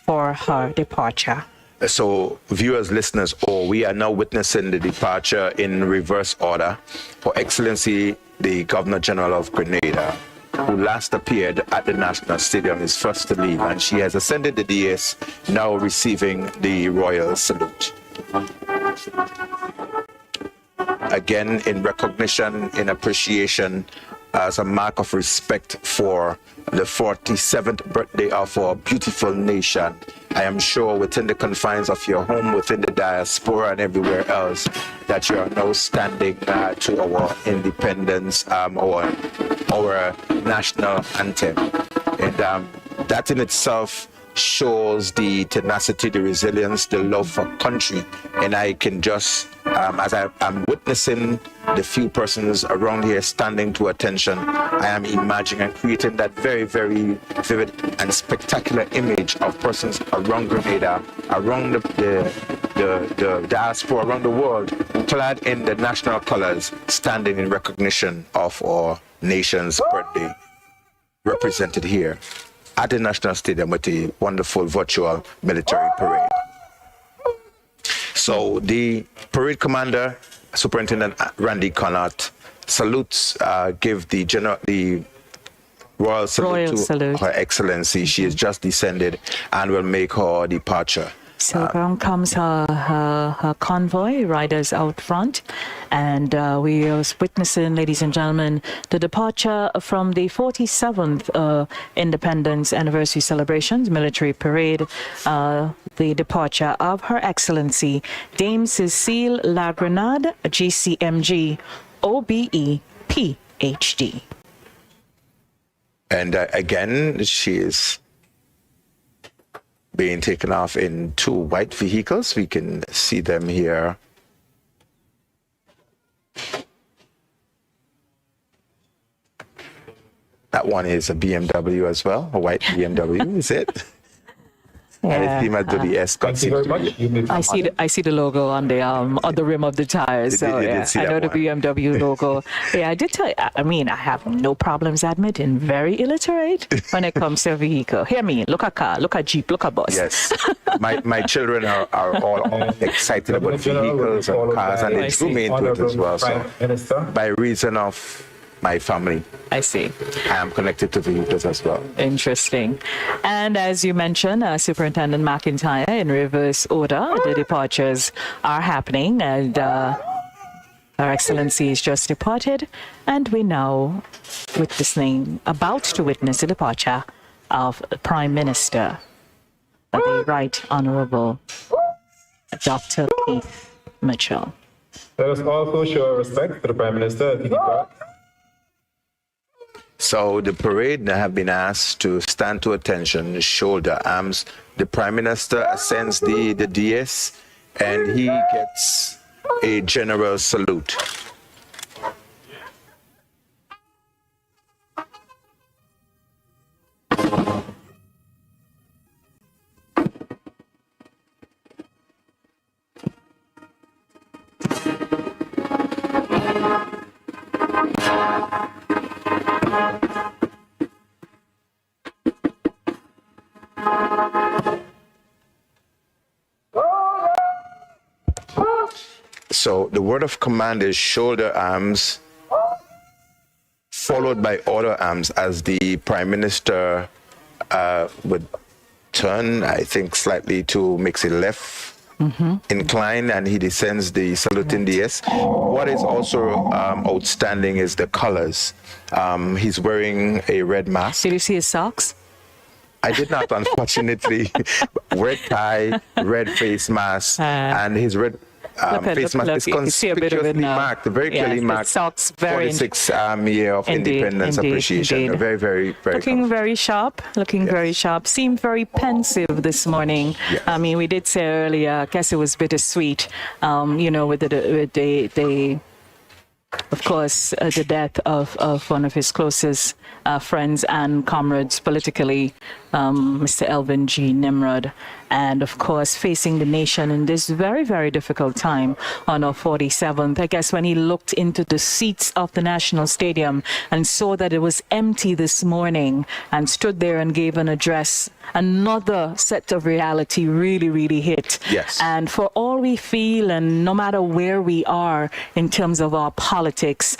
Speaker 1: for her departure.
Speaker 2: So viewers, listeners, we are now witnessing the departure in reverse order. For Excellency, the Governor General of Grenada, who last appeared at the National Stadium, is first to leave, and she has ascended the dais, now receiving the royal salute. Again, in recognition, in appreciation, as a mark of respect for the 47th birthday of our beautiful nation, I am sure within the confines of your home, within the diaspora and everywhere else, that you are now standing to our independence, our national anthem. And that in itself shows the tenacity, the resilience, the love for country. And I can just, as I'm witnessing the few persons around here standing to attention, I am imagining and creating that very, very vivid and spectacular image of persons around Grenada, around the diaspora, around the world, clad in the national colors, standing in recognition of our nation's birthday, represented here at the National Stadium with a wonderful virtual military parade. So the parade commander, Superintendent Randy Connaught, salutes, give the royal salute to Her Excellency. She has just descended and will make her departure.
Speaker 1: So down comes her convoy, riders out front, and we are witnessing, ladies and gentlemen, the departure from the 47th Independence Anniversary Celebrations Military Parade, the departure of Her Excellency Dame Cecile La Grenade, GCMG, OBE, PhD.
Speaker 2: And again, she is being taken off in two white vehicles. We can see them here. That one is a BMW as well, a white BMW, is it?
Speaker 1: Yeah.
Speaker 2: And it seems as though the escort
Speaker 4: Thank you very much.
Speaker 1: I see the logo on the rim of the tires. So yeah, I know the BMW logo. Yeah, I did tell you. I mean, I have no problems admitting very illiterate when it comes to a vehicle. Hear me. Look at car. Look at Jeep. Look at bus.
Speaker 2: Yes, my children are all excited about vehicles and cars, and they drew me into it as well. So by reason of my family,
Speaker 1: I see.
Speaker 2: I am connected to vehicles as well.
Speaker 1: Interesting. And as you mentioned, Superintendent McIntyre, in reverse order, the departures are happening, and Her Excellency is just departed, and we now about to witness the departure of Prime Minister the Right Honorable Dr. Keith Mitchell.
Speaker 4: Let us also show our respect to the Prime Minister as he departs.
Speaker 2: So the parade have been asked to stand to attention, shoulder arms. The Prime Minister ascends the dais and he gets a general salute. So the word of command is shoulder arms, followed by order arms as the Prime Minister would turn, I think, slightly to makes a left incline, and he descends the saluting dais. What is also outstanding is the colors. He's wearing a red mask.
Speaker 1: Did you see his socks?
Speaker 2: I did not, unfortunately. Red tie, red face mask, and his red face mask is conspicuously marked, very clearly marked.
Speaker 1: Socks, very
Speaker 2: 46th year of independence appreciation.
Speaker 1: Indeed.
Speaker 2: Very, very, very.
Speaker 1: Looking very sharp. Looking very sharp. Seemed very pensive this morning.
Speaker 2: Yes.
Speaker 1: I mean, we did say earlier. I guess it was bittersweet. With the of course, the death of one of his closest friends and comrades politically, Mr. Elvin G. Nimrod, and of course, facing the nation in this very, very difficult time on our 47th. I guess when he looked into the seats of the National Stadium and saw that it was empty this morning and stood there and gave an address, another set of reality really, really hit.
Speaker 2: Yes.
Speaker 1: And for all we feel, and no matter where we are in terms of our politics,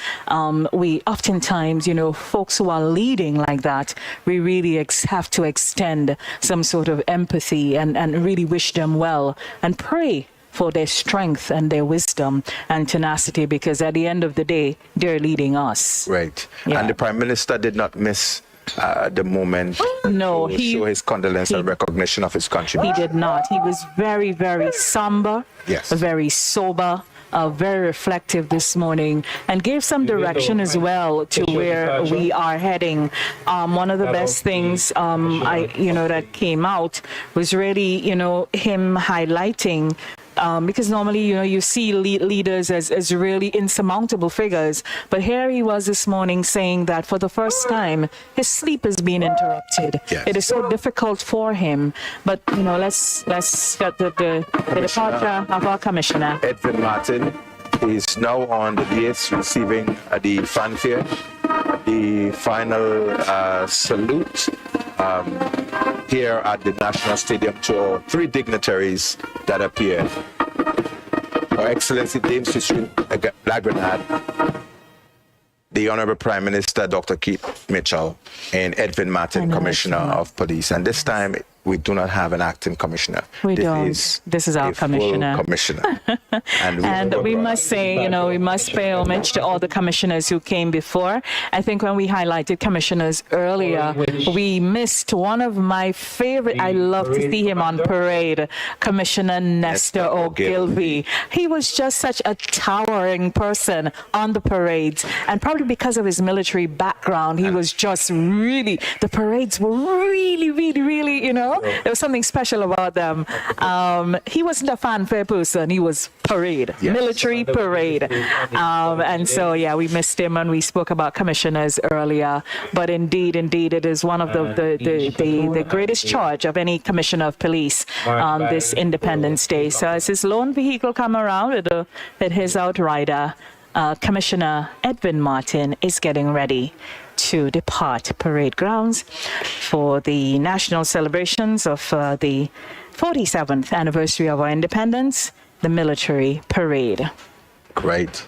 Speaker 1: we oftentimes, folks who are leading like that, we really have to extend some sort of empathy and really wish them well and pray for their strength and their wisdom and tenacity, because at the end of the day, they're leading us.
Speaker 2: Right.
Speaker 1: Yeah.
Speaker 2: And the Prime Minister did not miss the moment
Speaker 1: No,
Speaker 2: to show his condolence and recognition of his country.
Speaker 1: He did not. He was very, very somber,
Speaker 2: Yes.
Speaker 1: very sober, very reflective this morning, and gave some direction as well to where we are heading. One of the best things that came out was really, him highlighting. Because normally, you see leaders as really insurmountable figures. But here he was this morning saying that for the first time, his sleep has been interrupted.
Speaker 2: Yes.
Speaker 1: It is so difficult for him. But, let's get the departure of our commissioner.
Speaker 2: Edwin Martin is now on the dais receiving the fanfare, the final salute here at the National Stadium to three dignitaries that appeared. Her Excellency Dame Cicely Lagranad, the Honorable Prime Minister Dr. Keith Mitchell, and Edwin Martin, Commissioner of Police. And this time, we do not have an acting commissioner.
Speaker 1: We don't. This is our commissioner.
Speaker 2: Full commissioner.
Speaker 1: And we must say, we must pay homage to all the commissioners who came before. I think when we highlighted commissioners earlier, we missed one of my favorite. I love to see him on parade, Commissioner Nestor Ogilvie. He was just such a towering person on the parades, and probably because of his military background, he was just really. The parades were really, really, really, there was something special about them. He wasn't a fanfare person. He was parade, military parade. And so, we missed him and we spoke about commissioners earlier. But indeed, it is one of the greatest charge of any commissioner of police on this Independence Day. So as his lone vehicle come around with his outrider, Commissioner Edwin Martin is getting ready to depart parade grounds for the national celebrations of the 47th anniversary of our independence, the military parade.
Speaker 2: Great.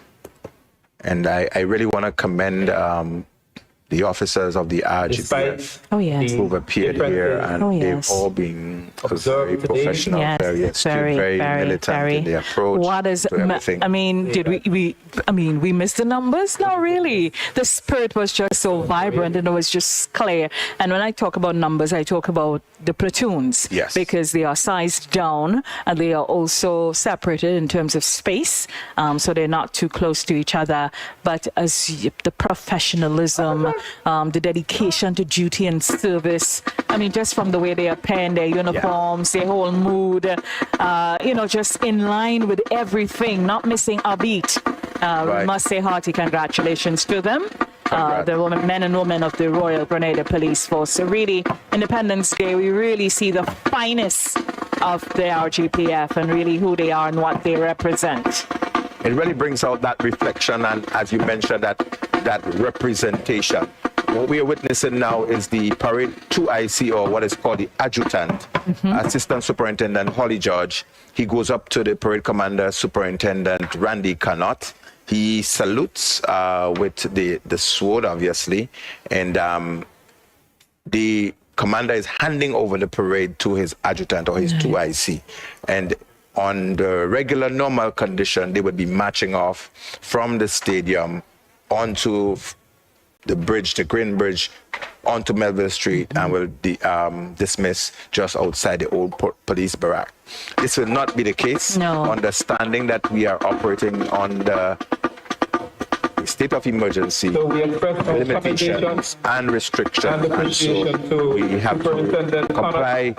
Speaker 2: And I really want to commend the officers of the RGPF
Speaker 1: Oh, yes.
Speaker 2: who've appeared here, and
Speaker 1: Oh,
Speaker 2: they've
Speaker 1: yes.
Speaker 2: all been very
Speaker 4: Observed today.
Speaker 2: professional,
Speaker 1: Yes,
Speaker 2: very astute, very militant in their approach
Speaker 1: What is?
Speaker 2: to everything.
Speaker 1: I mean, did we missed the numbers? Not really. The spirit was just so vibrant, and it was just clear. And when I talk about numbers, I talk about the platoons,
Speaker 2: Yes.
Speaker 1: because they are sized down and they are also separated in terms of space, so they're not too close to each other. But as the professionalism, the dedication to duty and service, I mean, just from the way they appear in their uniforms, their whole mood, just in line with everything, not missing a beat. We
Speaker 2: Right.
Speaker 1: must say hearty congratulations to them.
Speaker 2: Congrats.
Speaker 1: The men and women of the Royal Grenada Police Force. So really, Independence Day, we really see the finest of the RGPF and really who they are and what they represent.
Speaker 2: It really brings out that reflection, and as you mentioned, that representation. What we are witnessing now is the parade 2IC, or what is called the adjutant, Assistant Superintendent Holly George. He goes up to the parade commander, Superintendent Randy Cannot. He salutes with the sword, obviously, and the commander is handing over the parade to his adjutant, or his 2IC. And on the regular, normal condition, they would be marching off from the stadium onto the bridge, the Green Bridge, onto Melville Street, and will dismiss just outside the old police barrack. This will not be the case.
Speaker 1: No.
Speaker 2: Understanding that we are operating on the state of emergency,
Speaker 4: So we express our
Speaker 2: limitations
Speaker 4: commendation
Speaker 2: and restrictions,
Speaker 4: and appreciation
Speaker 2: so
Speaker 4: to
Speaker 2: we have to
Speaker 4: Superintendent
Speaker 2: comply.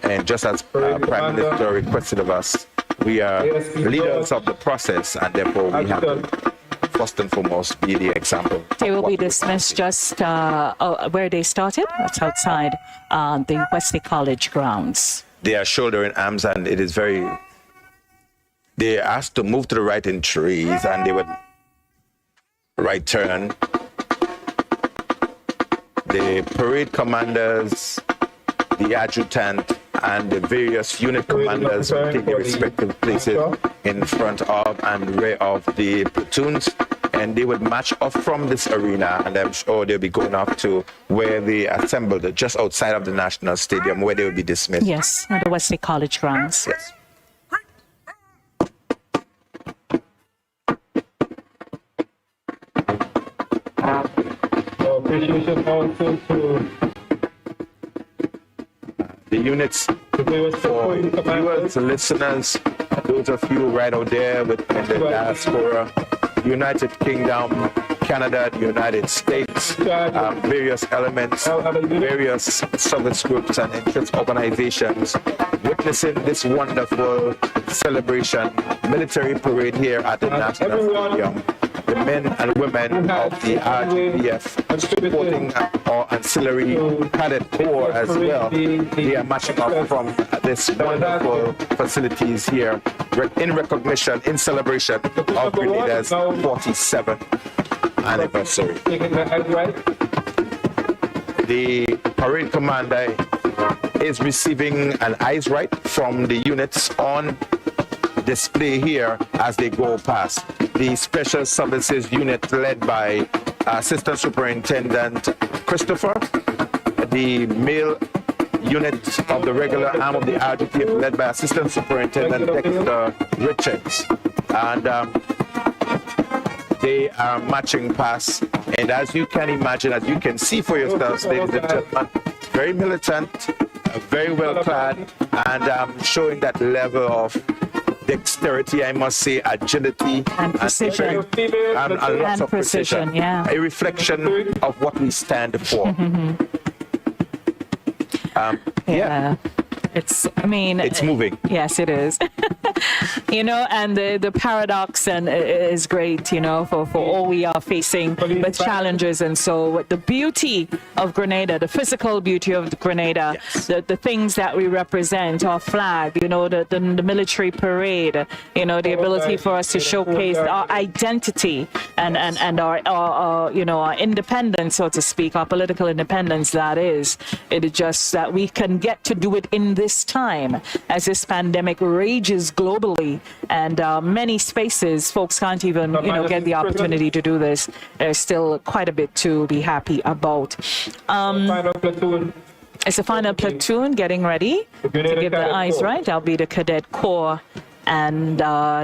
Speaker 2: And just as
Speaker 4: Parade
Speaker 2: Prime
Speaker 4: Commander,
Speaker 2: Minister requested of us, we are
Speaker 4: ASP
Speaker 2: leaders
Speaker 4: George,
Speaker 2: of the process, and therefore we have to first and foremost be the example.
Speaker 1: They will
Speaker 2: What
Speaker 1: be
Speaker 2: we
Speaker 1: dismissed
Speaker 2: see.
Speaker 1: just where they started. That's outside the Wesley College grounds.
Speaker 2: They are shouldering arms, and it is very. They are asked to move to the right in trees, and they would right turn. The parade commanders, the adjutant, and the various unit commanders will take their respective places in front of and rear of the platoons, and they would march off from this arena, and I'm sure they'll be going off to where they assembled, just outside of the National Stadium, where they will be dismissed.
Speaker 1: Yes, at the Wesley College grounds.
Speaker 2: Yes.
Speaker 4: Our appreciation also to
Speaker 2: The units
Speaker 4: the various
Speaker 2: for
Speaker 4: police commanders,
Speaker 2: viewers, listeners, those of you right out there within the diaspora, United Kingdom, Canada, the United States, various elements, various service groups and interest organizations witnessing this wonderful celebration, military parade here at the National Stadium. The men and women of the RGPF supporting our ancillary cadet corps as well. They are marching off from this wonderful facilities here in recognition, in celebration of Grenada's 47th anniversary.
Speaker 4: taking the head right.
Speaker 2: The parade commander is receiving an eyes right from the units on display here as they go past. The Special Services Unit led by Assistant Superintendent Christopher, the male unit of the regular arm of the RGPF led by Assistant Superintendent Dexter Richards. And they are marching past, and as you can imagine, as you can see for yourselves, ladies and gentlemen, very militant, very well clad, and showing that level of dexterity, I must say, agility,
Speaker 1: And precision.
Speaker 2: and a lot
Speaker 1: And
Speaker 2: of precision.
Speaker 1: yeah.
Speaker 2: A reflection of what we stand for. Yeah, it's moving.
Speaker 1: Yes, it is. And the paradox is great, for all we are facing with challenges. And so the beauty of Grenada, the physical beauty of Grenada,
Speaker 2: Yes.
Speaker 1: the things that we represent, our flag, the military parade, the ability for us to showcase our identity and our our independence, so to speak, our political independence, it is just that we can get to do it in this this time as this pandemic rages globally, and many spaces folks can't even get the opportunity to do this. There's still quite a bit to be happy about.
Speaker 4: Final platoon.
Speaker 1: It's the final platoon getting ready to give the eyes right. That'll be the Cadet Corps. And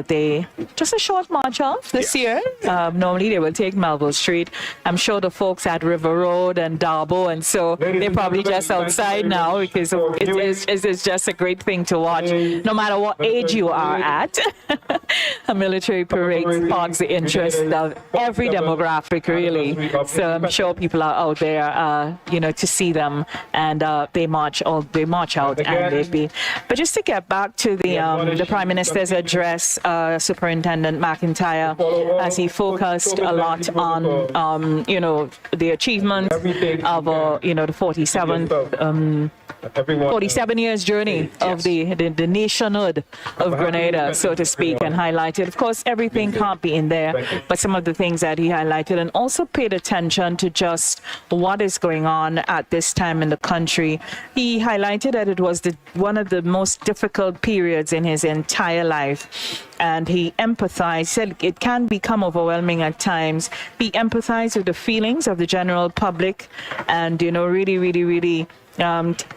Speaker 1: they just a short march off this year. Normally they will take Melville Street. I'm sure the folks at River Road and Darbo, and so they're probably just outside now because it's just a great thing to watch. No matter what age you are at, a military parade sparks the interest of every demographic, really. So I'm sure people are out there, to see them, and they march out, and they be. But just to get back to the Prime Minister's address, Superintendent McIntyre, as he focused a lot on, the achievement of, the 47 years journey of the nationhood of Grenada, so to speak, and highlighted. Of course, everything can't be in there, but some of the things that he highlighted, and also paid attention to just what is going on at this time in the country. He highlighted that it was one of the most difficult periods in his entire life, and he empathized, said it can become overwhelming at times. He empathized with the feelings of the general public, and really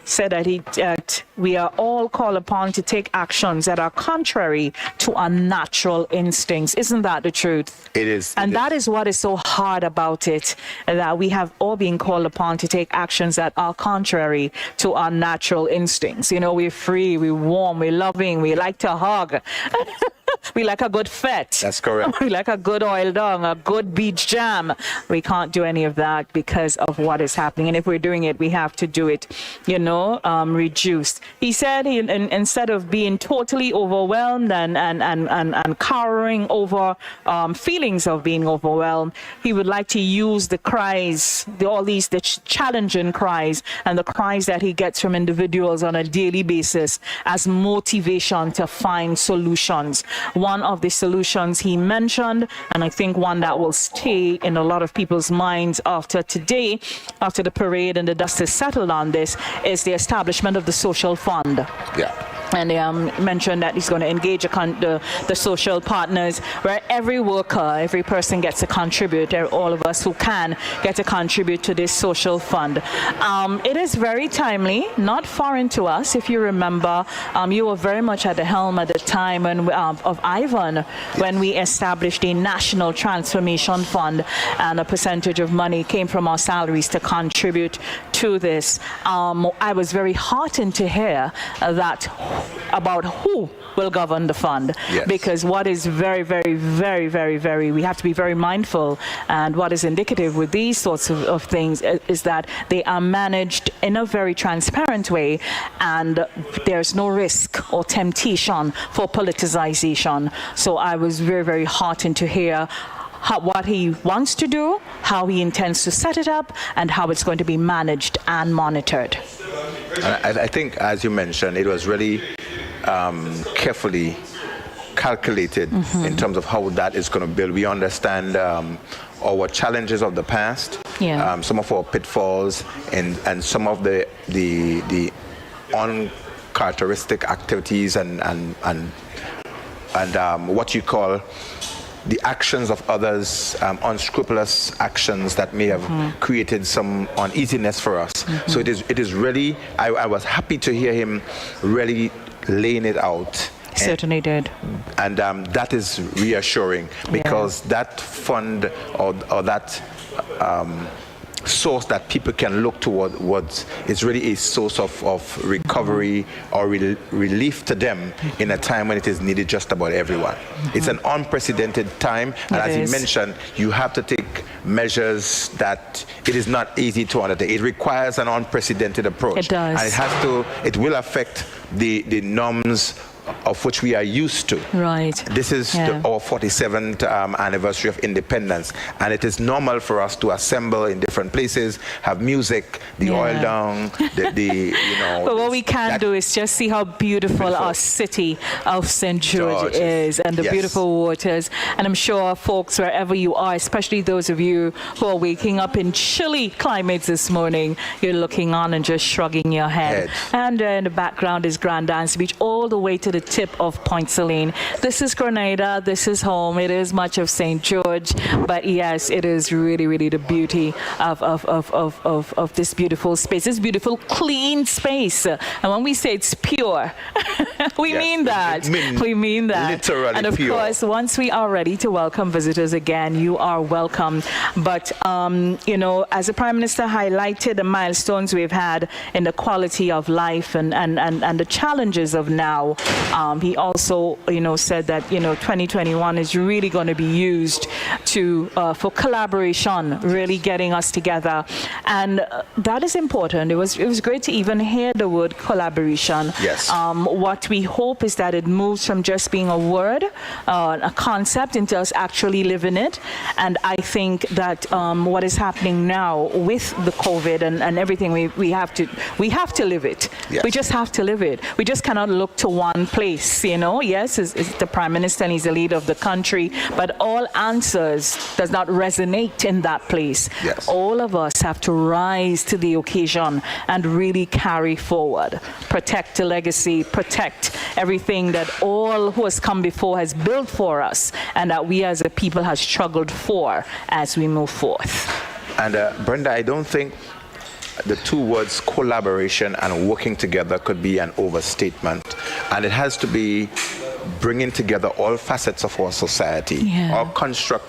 Speaker 1: said that we are all called upon to take actions that are contrary to our natural instincts. Isn't that the truth?
Speaker 2: It is.
Speaker 1: And that is what is so hard about it, that we have all been called upon to take actions that are contrary to our natural instincts. We're free, we're warm, we're loving, we like to hug. We like a good fet.
Speaker 2: That's correct.
Speaker 1: We like a good oil dong, a good beach jam. We can't do any of that because of what is happening. And if we're doing it, we have to do it, reduced. He said instead of being totally overwhelmed and cowering over feelings of being overwhelmed, he would like to use the cries, the challenging cries, and the cries that he gets from individuals on a daily basis as motivation to find solutions. One of the solutions he mentioned, and I think one that will stay in a lot of people's minds after today, after the parade and the dust is settled on this, is the establishment of the social fund.
Speaker 2: Yeah.
Speaker 1: And mentioned that he's going to engage the social partners, where every worker, every person gets to contribute, all of us who can get to contribute to this social fund. It is very timely, not foreign to us. If you remember, you were very much at the helm at the time of Ivan, when we established a National Transformation Fund, and a percentage of money came from our salaries to contribute to this. I was very heartened to hear that about who will govern the fund.
Speaker 2: Yes.
Speaker 1: Because what is very, very, very, very, very, we have to be very mindful, and what is indicative with these sorts of things is that they are managed in a very transparent way, and there's no risk or temptation for politicization. So I was very, very heartened to hear what he wants to do, how he intends to set it up, and how it's going to be managed and monitored.
Speaker 2: I think, as you mentioned, it was really carefully calculated in terms of how that is going to build. We understand our challenges of the past, some of our pitfalls, and some of the uncharacteristic activities and what you call the actions of others, unscrupulous actions that may have created some uneasiness for us. So it is really, I was happy to hear him really laying it out.
Speaker 1: Certainly did. And
Speaker 2: that is reassuring, because that fund or that source that people can look towards is really a source of recovery or relief to them in a time when it is needed just about everyone. It's an unprecedented time, and as he mentioned, you have to take measures that it is not easy to undertake. It requires an unprecedented approach.
Speaker 1: It does.
Speaker 2: And it will affect the norms of which we are used to.
Speaker 1: Right.
Speaker 2: This is our 47th anniversary of independence, and it is normal for us to assemble in different places, have music, the oil down,
Speaker 1: But what we can do is just see how beautiful our city of St. George is, and the beautiful waters. And I'm sure folks, wherever you are, especially those of you who are waking up in chilly climates this morning, you're looking on and just shrugging your head. And in the background is Grand Dance Beach, all the way to the tip of Point Celine. This is Grenada, this is home, it is much of St. George, but yes, it is really, really the beauty of this beautiful space, this beautiful, clean space. And when we say it's pure, we mean that. We mean that.
Speaker 2: Literally
Speaker 1: and of
Speaker 2: pure.
Speaker 1: course, once we are ready to welcome visitors again, you are welcome. But, you know, as the Prime Minister highlighted the milestones we've had in the quality of life and the challenges of now, he also, you know, said that, you know, 2021 is really going to be used to for collaboration, really getting us together, and that is important. It was great to even hear the word collaboration.
Speaker 2: Yes.
Speaker 1: What we hope is that it moves from just being a word, a concept, into us actually living it. And I think that what is happening now with the COVID and everything, we have to live it.
Speaker 2: Yes.
Speaker 1: We just have to live it. We just cannot look to one place, you know. Yes, it's the Prime Minister and he's the leader of the country, but all answers does not resonate in that place.
Speaker 2: Yes.
Speaker 1: All of us have to rise to the occasion and really carry forward, protect the legacy, protect everything that all who has come before has built for us, and that we as a people have struggled for as we move forth.
Speaker 2: And Brenda, I don't think the two words collaboration and working together could be an overstatement. And it has to be bringing together all facets of our society, our construct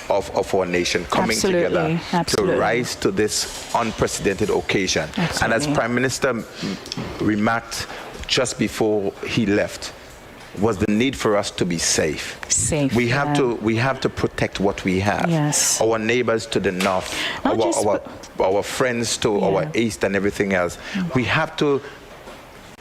Speaker 2: of our nation coming together to rise to this unprecedented occasion. And as Prime Minister remarked just before he left, was the need for us to be safe. We have to protect what we have.
Speaker 1: Yes.
Speaker 2: Our neighbors to the north, our friends to our east and everything else. We have to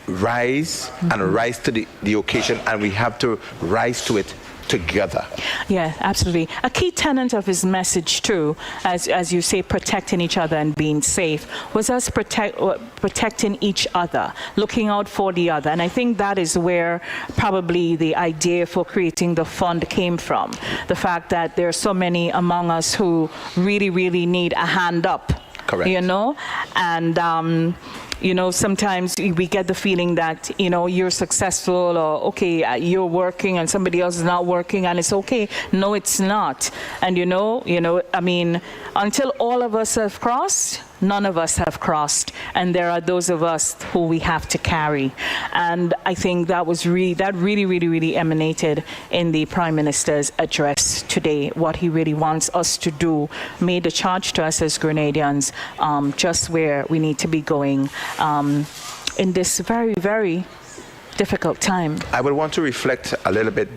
Speaker 2: rise and rise to the occasion, and we have to rise to it together.
Speaker 1: Yeah, absolutely. A key tenet of his message too, as you say, protecting each other and being safe, was us protecting each other, looking out for the other. And I think that is where probably the idea for creating the fund came from. The fact that there are so many among us who really, really need a hand up.
Speaker 2: Correct.
Speaker 1: You know, and you know, sometimes we get the feeling that, you know, you're successful, or okay, you're working and somebody else is not working and it's okay. No, it's not. And you know, I mean, until all of us have crossed, none of us have crossed, and there are those of us who we have to carry. And I think that really emanated in the Prime Minister's address today. What he really wants us to do, made a charge to us as Grenadians, just where we need to be going in this very, very difficult time.
Speaker 2: I would want to reflect a little bit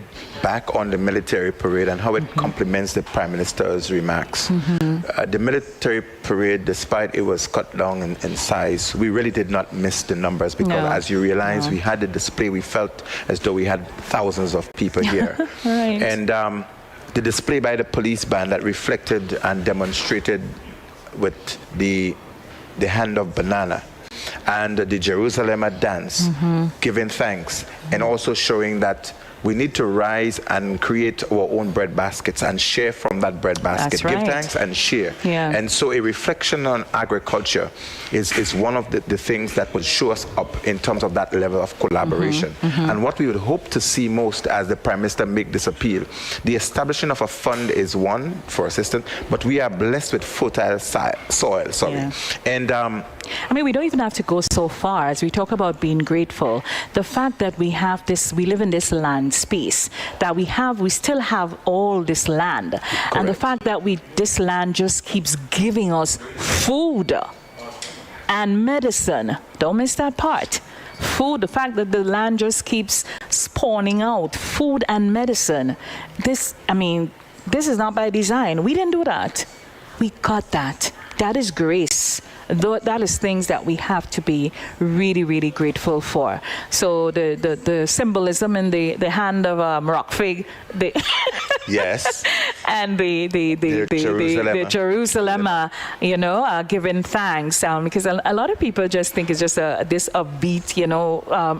Speaker 2: back on the military parade and how it complements the Prime Minister's remarks. The military parade, despite it was cut down in size, we really did not miss the numbers, because as you realize, we had the display, we felt as though we had thousands of people here.
Speaker 1: Right.
Speaker 2: And the display by the police band that reflected and demonstrated with the hand of banana, and the Jerusalem dance, giving thanks, and also showing that we need to rise and create our own bread baskets and share from that bread basket.
Speaker 1: That's right.
Speaker 2: Give thanks and share.
Speaker 1: Yeah.
Speaker 2: And so a reflection on agriculture is one of the things that would show us up in terms of that level of collaboration. And what we would hope to see most as the Prime Minister make this appeal, the establishment of a fund is one for assistance, but we are blessed with fertile soil. And
Speaker 1: I mean, we don't even have to go so far as we talk about being grateful. The fact that we live in this land space, that we still have all this land. Correct. And the fact that this land just keeps giving us food and medicine. Don't miss that part. Food, the fact that the land just keeps spawning out food and medicine. This is not by design. We didn't do that. We got that. That is grace. that is things that we have to be really, really grateful for. So the symbolism in the hand of Rockfig,
Speaker 2: Yes.
Speaker 1: and the Jerusalem, giving thanks, because a lot of people just think it's just this upbeat,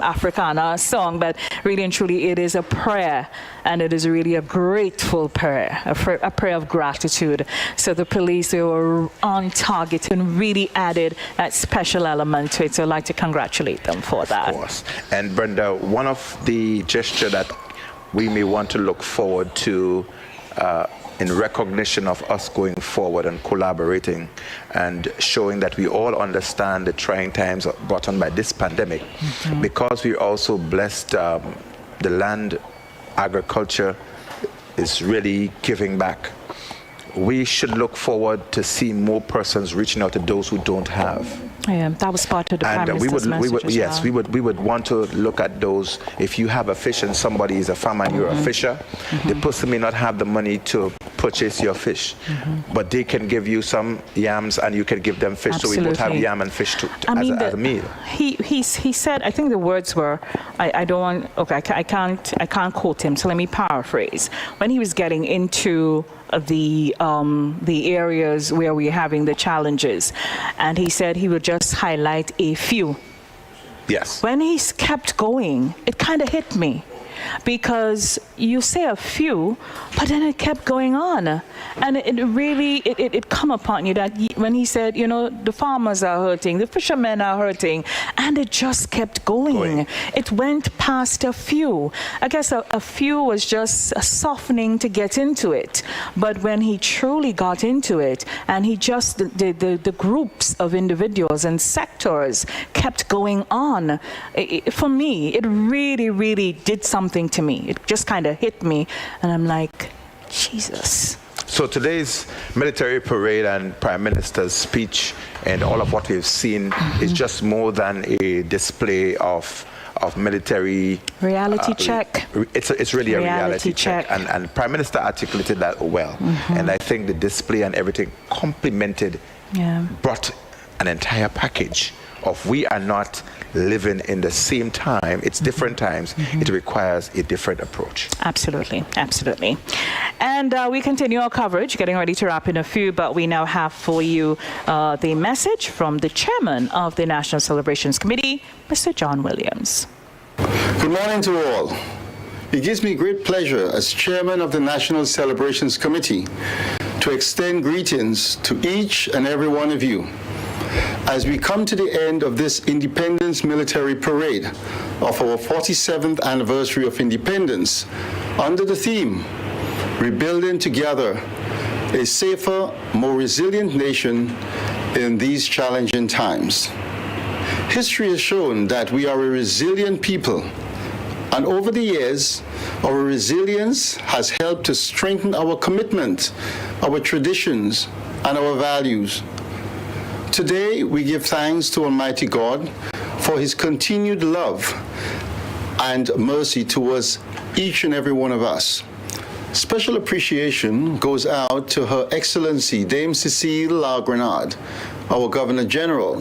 Speaker 1: Africana song, but really and truly it is a prayer, and it is really a grateful prayer, a prayer of gratitude. So the police, they were on target and really added that special element to it. So I'd like to congratulate them for that.
Speaker 2: Of course. And Brenda, one of the gesture that we may want to look forward to in recognition of us going forward and collaborating and showing that we all understand the trying times brought on by this pandemic, because we also blessed the land agriculture is really giving back. We should look forward to see more persons reaching out to those who don't have.
Speaker 1: Yeah, that was part of the Prime Minister's message as
Speaker 2: yes,
Speaker 1: well.
Speaker 2: we would want to look at those. If you have a fish and somebody is a farmer and you're a fisher, the person may not have the money to purchase your fish, but they can give you some yams and you can give them fish.
Speaker 1: Absolutely.
Speaker 2: So we both have yam and fish as a meal.
Speaker 1: He said, I think the words were, I don't want, okay, I can't quote him, so let me paraphrase. When he was getting into the areas where we're having the challenges, and he said he would just highlight a few.
Speaker 2: Yes.
Speaker 1: When he kept going, it kind of hit me, because you say a few, but then it kept going on, and it really it come upon you that when he said, the farmers are hurting, the fishermen are hurting, and it just kept going. It went past a few. I guess a few was just a softening to get into it, but when he truly got into it, and he just the groups of individuals and sectors kept going on, for me it really did something to me. It just kind of hit me, and I'm like, Jesus.
Speaker 2: So today's military parade and Prime Minister's speech and all of what we've seen is just more than a display of military
Speaker 1: reality check.
Speaker 2: It's really a reality check. And Prime Minister articulated that well. And I think the display and everything complemented, brought an entire package of we are not living in the same time. It's different times. It requires a different approach.
Speaker 1: Absolutely. And we continue our coverage, getting ready to wrap in a few, but we now have for you the message from the chairman of the National Celebrations Committee, Mr. John Williams.
Speaker 7: Good morning to all. It gives me great pleasure as chairman of the National Celebrations Committee to extend greetings to each and every one of you as we come to the end of this Independence Military Parade of our 47th anniversary of independence under the theme, Rebuilding Together, a safer, more resilient nation in these challenging times. History has shown that we are a resilient people, and over the years, our resilience has helped to strengthen our commitment, our traditions, and our values. Today, we give thanks to Almighty God for His continued love and mercy towards each and every one of us. Special appreciation goes out to Her Excellency Dame Cecile La Grenade, our Governor General,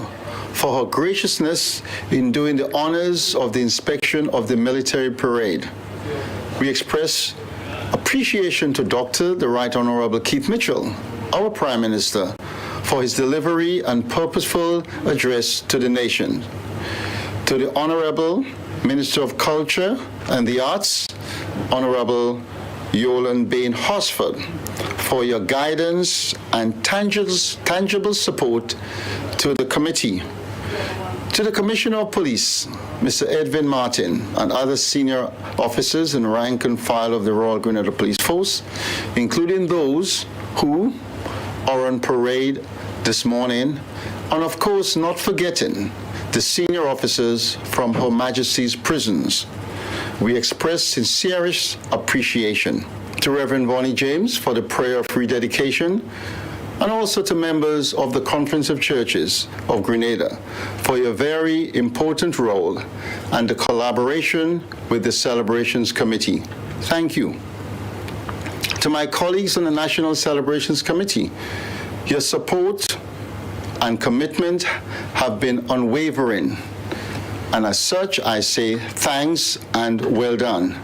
Speaker 7: for her graciousness in doing the honors of the inspection of the military parade. We express appreciation to Dr. the Right Honorable Keith Mitchell, our Prime Minister, for his delivery and purposeful address to the nation. To the Honorable Minister of Culture and the Arts, Honorable Yolan Bain Hosford, for your guidance and tangible support to the committee. To the Commissioner of Police, Mr. Edwin Martin, and other senior officers and rank and file of the Royal Grenada Police Force, including those who are on parade this morning, and of course not forgetting the senior officers from Her Majesty's prisons. We express sincerest appreciation to Reverend Bonnie James for the prayer of rededication, and also to members of the Conference of Churches of Grenada for your very important role and the collaboration with the Celebrations Committee. Thank you. To my colleagues on the National Celebrations Committee, your support and commitment have been unwavering. And as such, I say thanks and well done.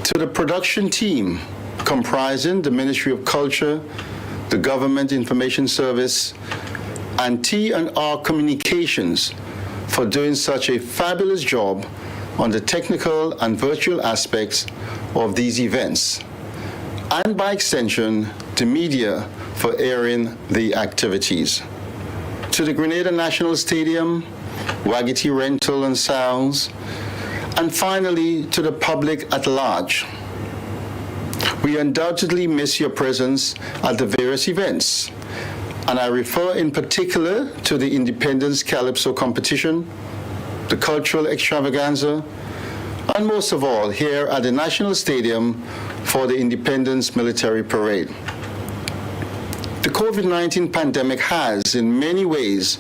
Speaker 7: To the production team, comprising the Ministry of Culture, the Government Information Service, and T&R Communications for doing such a fabulous job on the technical and virtual aspects of these events, and by extension, the media for airing the activities. To the Grenada National Stadium, Wagity Rental and Sounds, and finally to the public at large. We undoubtedly miss your presence at the various events, and I refer in particular to the Independence Calypso competition, the cultural extravaganza, and most of all here at the National Stadium for the Independence Military Parade. The COVID-19 pandemic has, in many ways,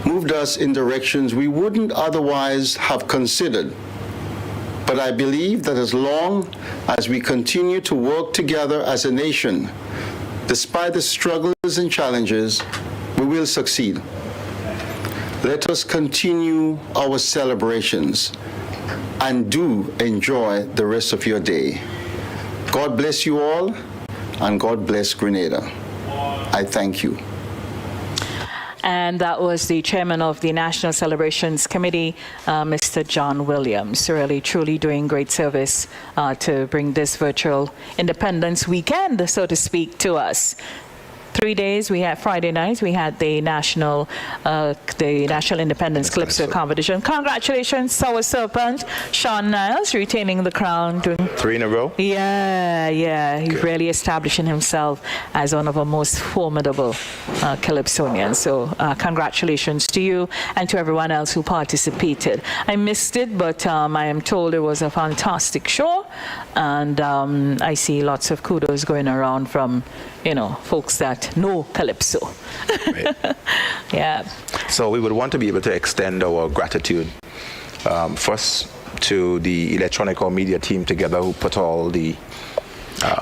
Speaker 7: moved us in directions we wouldn't otherwise have considered. But I believe that as long as we continue to work together as a nation, despite the struggles and challenges, we will succeed. Let us continue our celebrations and do enjoy the rest of your day. God bless you all, and God bless Grenada. I thank you.
Speaker 1: And that was the chairman of the National Celebrations Committee, Mr. John Williams, really truly doing great service to bring this virtual Independence weekend, so to speak, to us. 3 days, we had Friday nights, we had the National Independence Calypso competition. Congratulations, Sour Serpent, Sean Niles, retaining the crown.
Speaker 2: 3 in a row?
Speaker 1: Yeah. He's really establishing himself as one of our most formidable Calypsonians. So congratulations to you and to everyone else who participated. I missed it, but I am told it was a fantastic show. And I see lots of kudos going around from, folks that know Calypso.
Speaker 2: Right.
Speaker 1: Yeah.
Speaker 2: So we would want to be able to extend our gratitude first to the electronic or media team together who put all the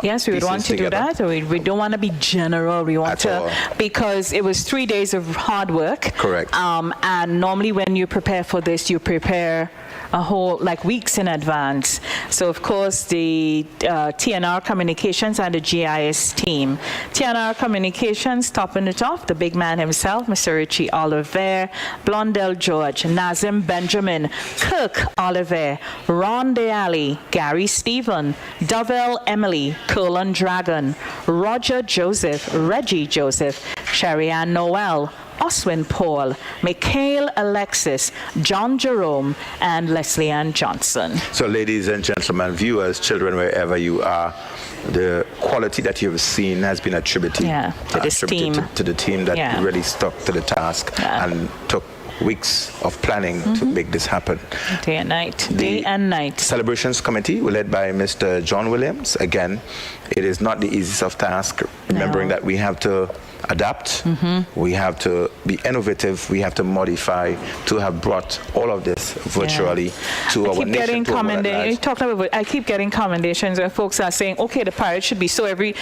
Speaker 1: yes, we would want to do that. We don't want to be general. We want to, because it was 3 days of hard work.
Speaker 2: Correct.
Speaker 1: And normally when you prepare for this, you prepare a whole, weeks in advance. So, of course, the TNR Communications and the GIS team. TNR Communications, topping it off, the big man himself, Mr. Richie Oliver, Blondell George, Nazim Benjamin, Kirk Oliver, Ron Deali, Gary Stephen, Dovell Emily, Colin Dragon, Roger Joseph, Reggie Joseph, Sherry-Ann Noel, Oswin Paul, Mikhail Alexis, John Jerome, and Leslie Ann Johnson.
Speaker 2: So, ladies and gentlemen, viewers, children, wherever you are, the quality that you've seen has been attributed
Speaker 1: to this team.
Speaker 2: To the team that really stuck to the task and took weeks of planning to make this happen.
Speaker 1: Day and night.
Speaker 2: Celebrations Committee, led by Mr. John Williams. Again, it is not the easiest of tasks, remembering that we have to adapt, we have to be innovative, we have to modify to have brought all of this virtually to our nation.
Speaker 1: I keep getting commendations where folks are saying, okay, the parade should be so every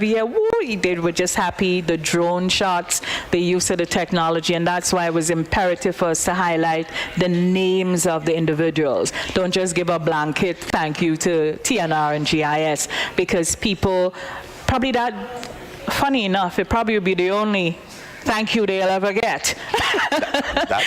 Speaker 1: year. Woo, they were just happy, the drone shots, the use of the technology, and that's why it was imperative for us to highlight the names of the individuals. Don't just give a blanket thank you to TNR and GIS, because people probably funny enough, it probably would be the only thank you they'll ever get.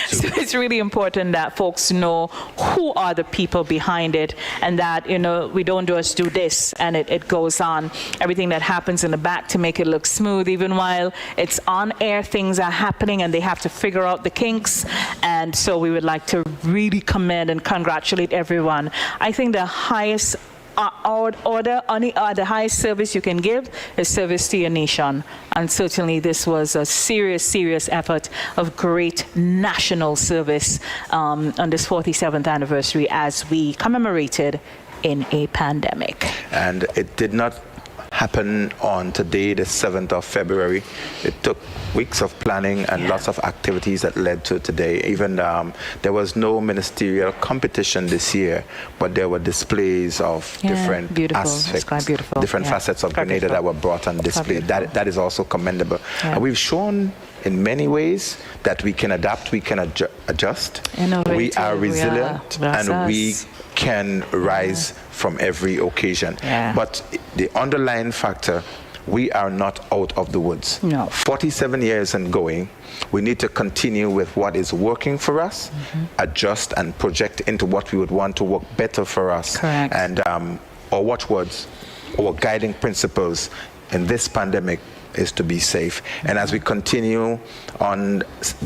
Speaker 1: So it's really important that folks know who are the people behind it, and that, we don't just do this and it goes on. Everything that happens in the back to make it look smooth, even while it's on air, things are happening and they have to figure out the kinks. And so we would like to really commend and congratulate everyone. I think the highest the highest service you can give is service to your nation. And certainly this was a serious effort of great national service on this 47th anniversary as we commemorated in a pandemic.
Speaker 2: And it did not happen on today, the 7th of February. It took weeks of planning and lots of activities that led to today. Even there was no ministerial competition this year, but there were displays of different aspects, different facets of Grenada that were brought on display. That is also commendable. And we've shown in many ways that we can adapt, we can adjust.
Speaker 1: Innovative,
Speaker 2: we are resilient,
Speaker 1: yeah.
Speaker 2: and we can rise from every occasion.
Speaker 1: Yeah.
Speaker 2: But the underlying factor, we are not out of the woods.
Speaker 1: No.
Speaker 2: 47 years and going, we need to continue with what is working for us, adjust and project into what we would want to work better for us.
Speaker 1: Correct.
Speaker 2: And our watchwords, our guiding principles in this pandemic is to be safe. And as we continue on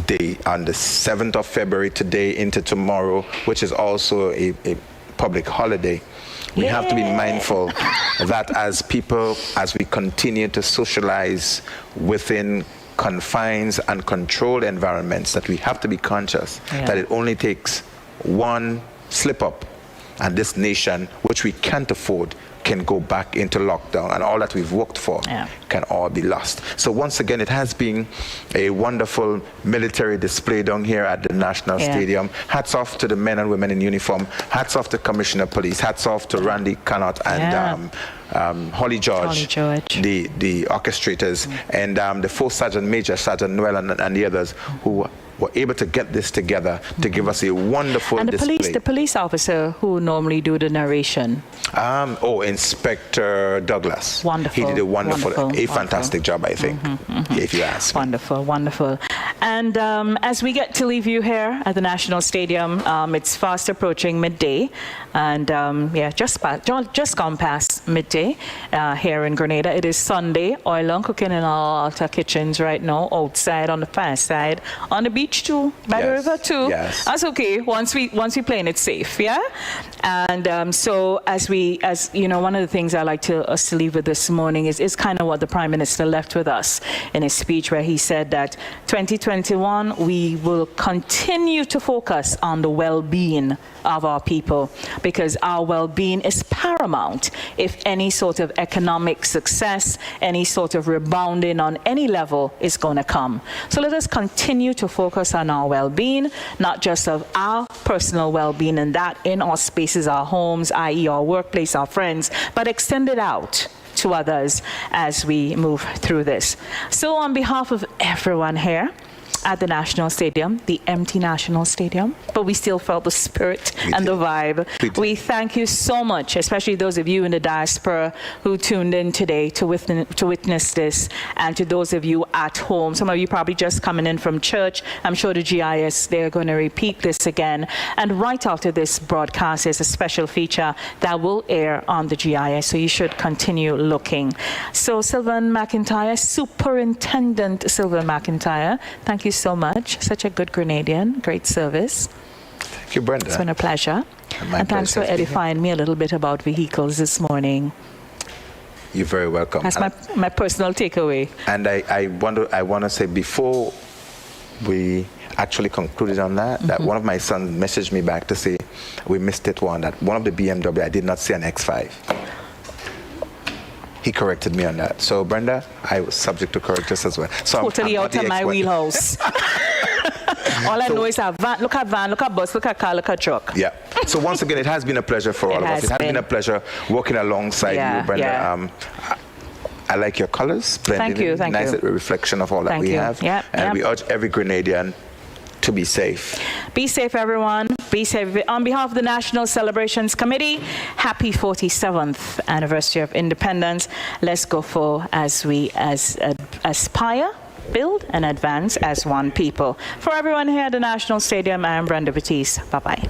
Speaker 2: the 7th of February, today into tomorrow, which is also a public holiday, we have to be mindful that as people, as we continue to socialize within confines and controlled environments, that we have to be conscious that it only takes one slip up and this nation, which we can't afford, can go back into lockdown, and all that we've worked for can all be lost. So once again, it has been a wonderful military display down here at the National Stadium. Hats off to the men and women in uniform. Hats off to Commissioner Police. Hats off to Randy Cannott and Holly George, the orchestrators, and the 4th Sergeant Major, Sergeant Noel, and the others who were able to get this together to give us a wonderful display.
Speaker 1: And the police officer who normally do the narration.
Speaker 2: Inspector Douglas.
Speaker 1: Wonderful.
Speaker 2: He did a fantastic job, I think, if you ask me.
Speaker 1: Wonderful, wonderful. And as we get to leave you here at the National Stadium, it's fast approaching midday, and just gone past midday here in Grenada. It is Sunday. Oil and cooking in our kitchens right now, outside on the fast side, on the beach too, by the river too.
Speaker 2: Yes.
Speaker 1: That's okay. Once we playing it safe, yeah. And so as you know, one of the things I like us to leave with this morning is kind of what the Prime Minister left with us in his speech, where he said that 2021 we will continue to focus on the well-being of our people, because our well-being is paramount if any sort of economic success, any sort of rebounding on any level is going to come. So let us continue to focus on our well-being, not just of our personal well-being, and that in our spaces, our homes, i.e. our workplace, our friends, but extend it out to others as we move through this. So on behalf of everyone here at the National Stadium, the empty National Stadium, but we still felt the spirit and the vibe. We thank you so much, especially those of you in the diaspora who tuned in today to witness this, and to those of you at home. Some of you probably just coming in from church. I'm sure the GIS, they're going to repeat this again. And right after this broadcast is a special feature that will air on the GIS, so you should continue looking. So Sylvan McIntyre, Superintendent Sylvan McIntyre, thank you so much. Such a good Grenadian. Great service.
Speaker 2: Thank you, Brenda.
Speaker 1: It's been a pleasure. And thanks for edifying me a little bit about vehicles this morning.
Speaker 2: You're very welcome.
Speaker 1: That's my personal takeaway.
Speaker 2: And I want to say, before we actually concluded on that, that one of my sons messaged me back to say, we missed it one, that one of the BMW, I did not see an X5. He corrected me on that. So, Brenda, I was subject to correctors as well. So
Speaker 1: totally out of my wheelhouse. All I know is a van, look at bus, look at car, look at truck.
Speaker 2: Yeah. So once again, it has been a pleasure for all of us. It has been a pleasure working alongside you, Brenda.
Speaker 1: Yeah.
Speaker 2: I like your colors.
Speaker 1: Thank you.
Speaker 2: Nice reflection of all that we have.
Speaker 1: Yeah.
Speaker 2: And we urge every Grenadian to be safe.
Speaker 1: Be safe, everyone. Be safe. On behalf of the National Celebrations Committee, happy 47th anniversary of independence. Let's go for as we aspire, build, and advance as one people. For everyone here at the National Stadium, I am Brenda Batiste. Bye-bye.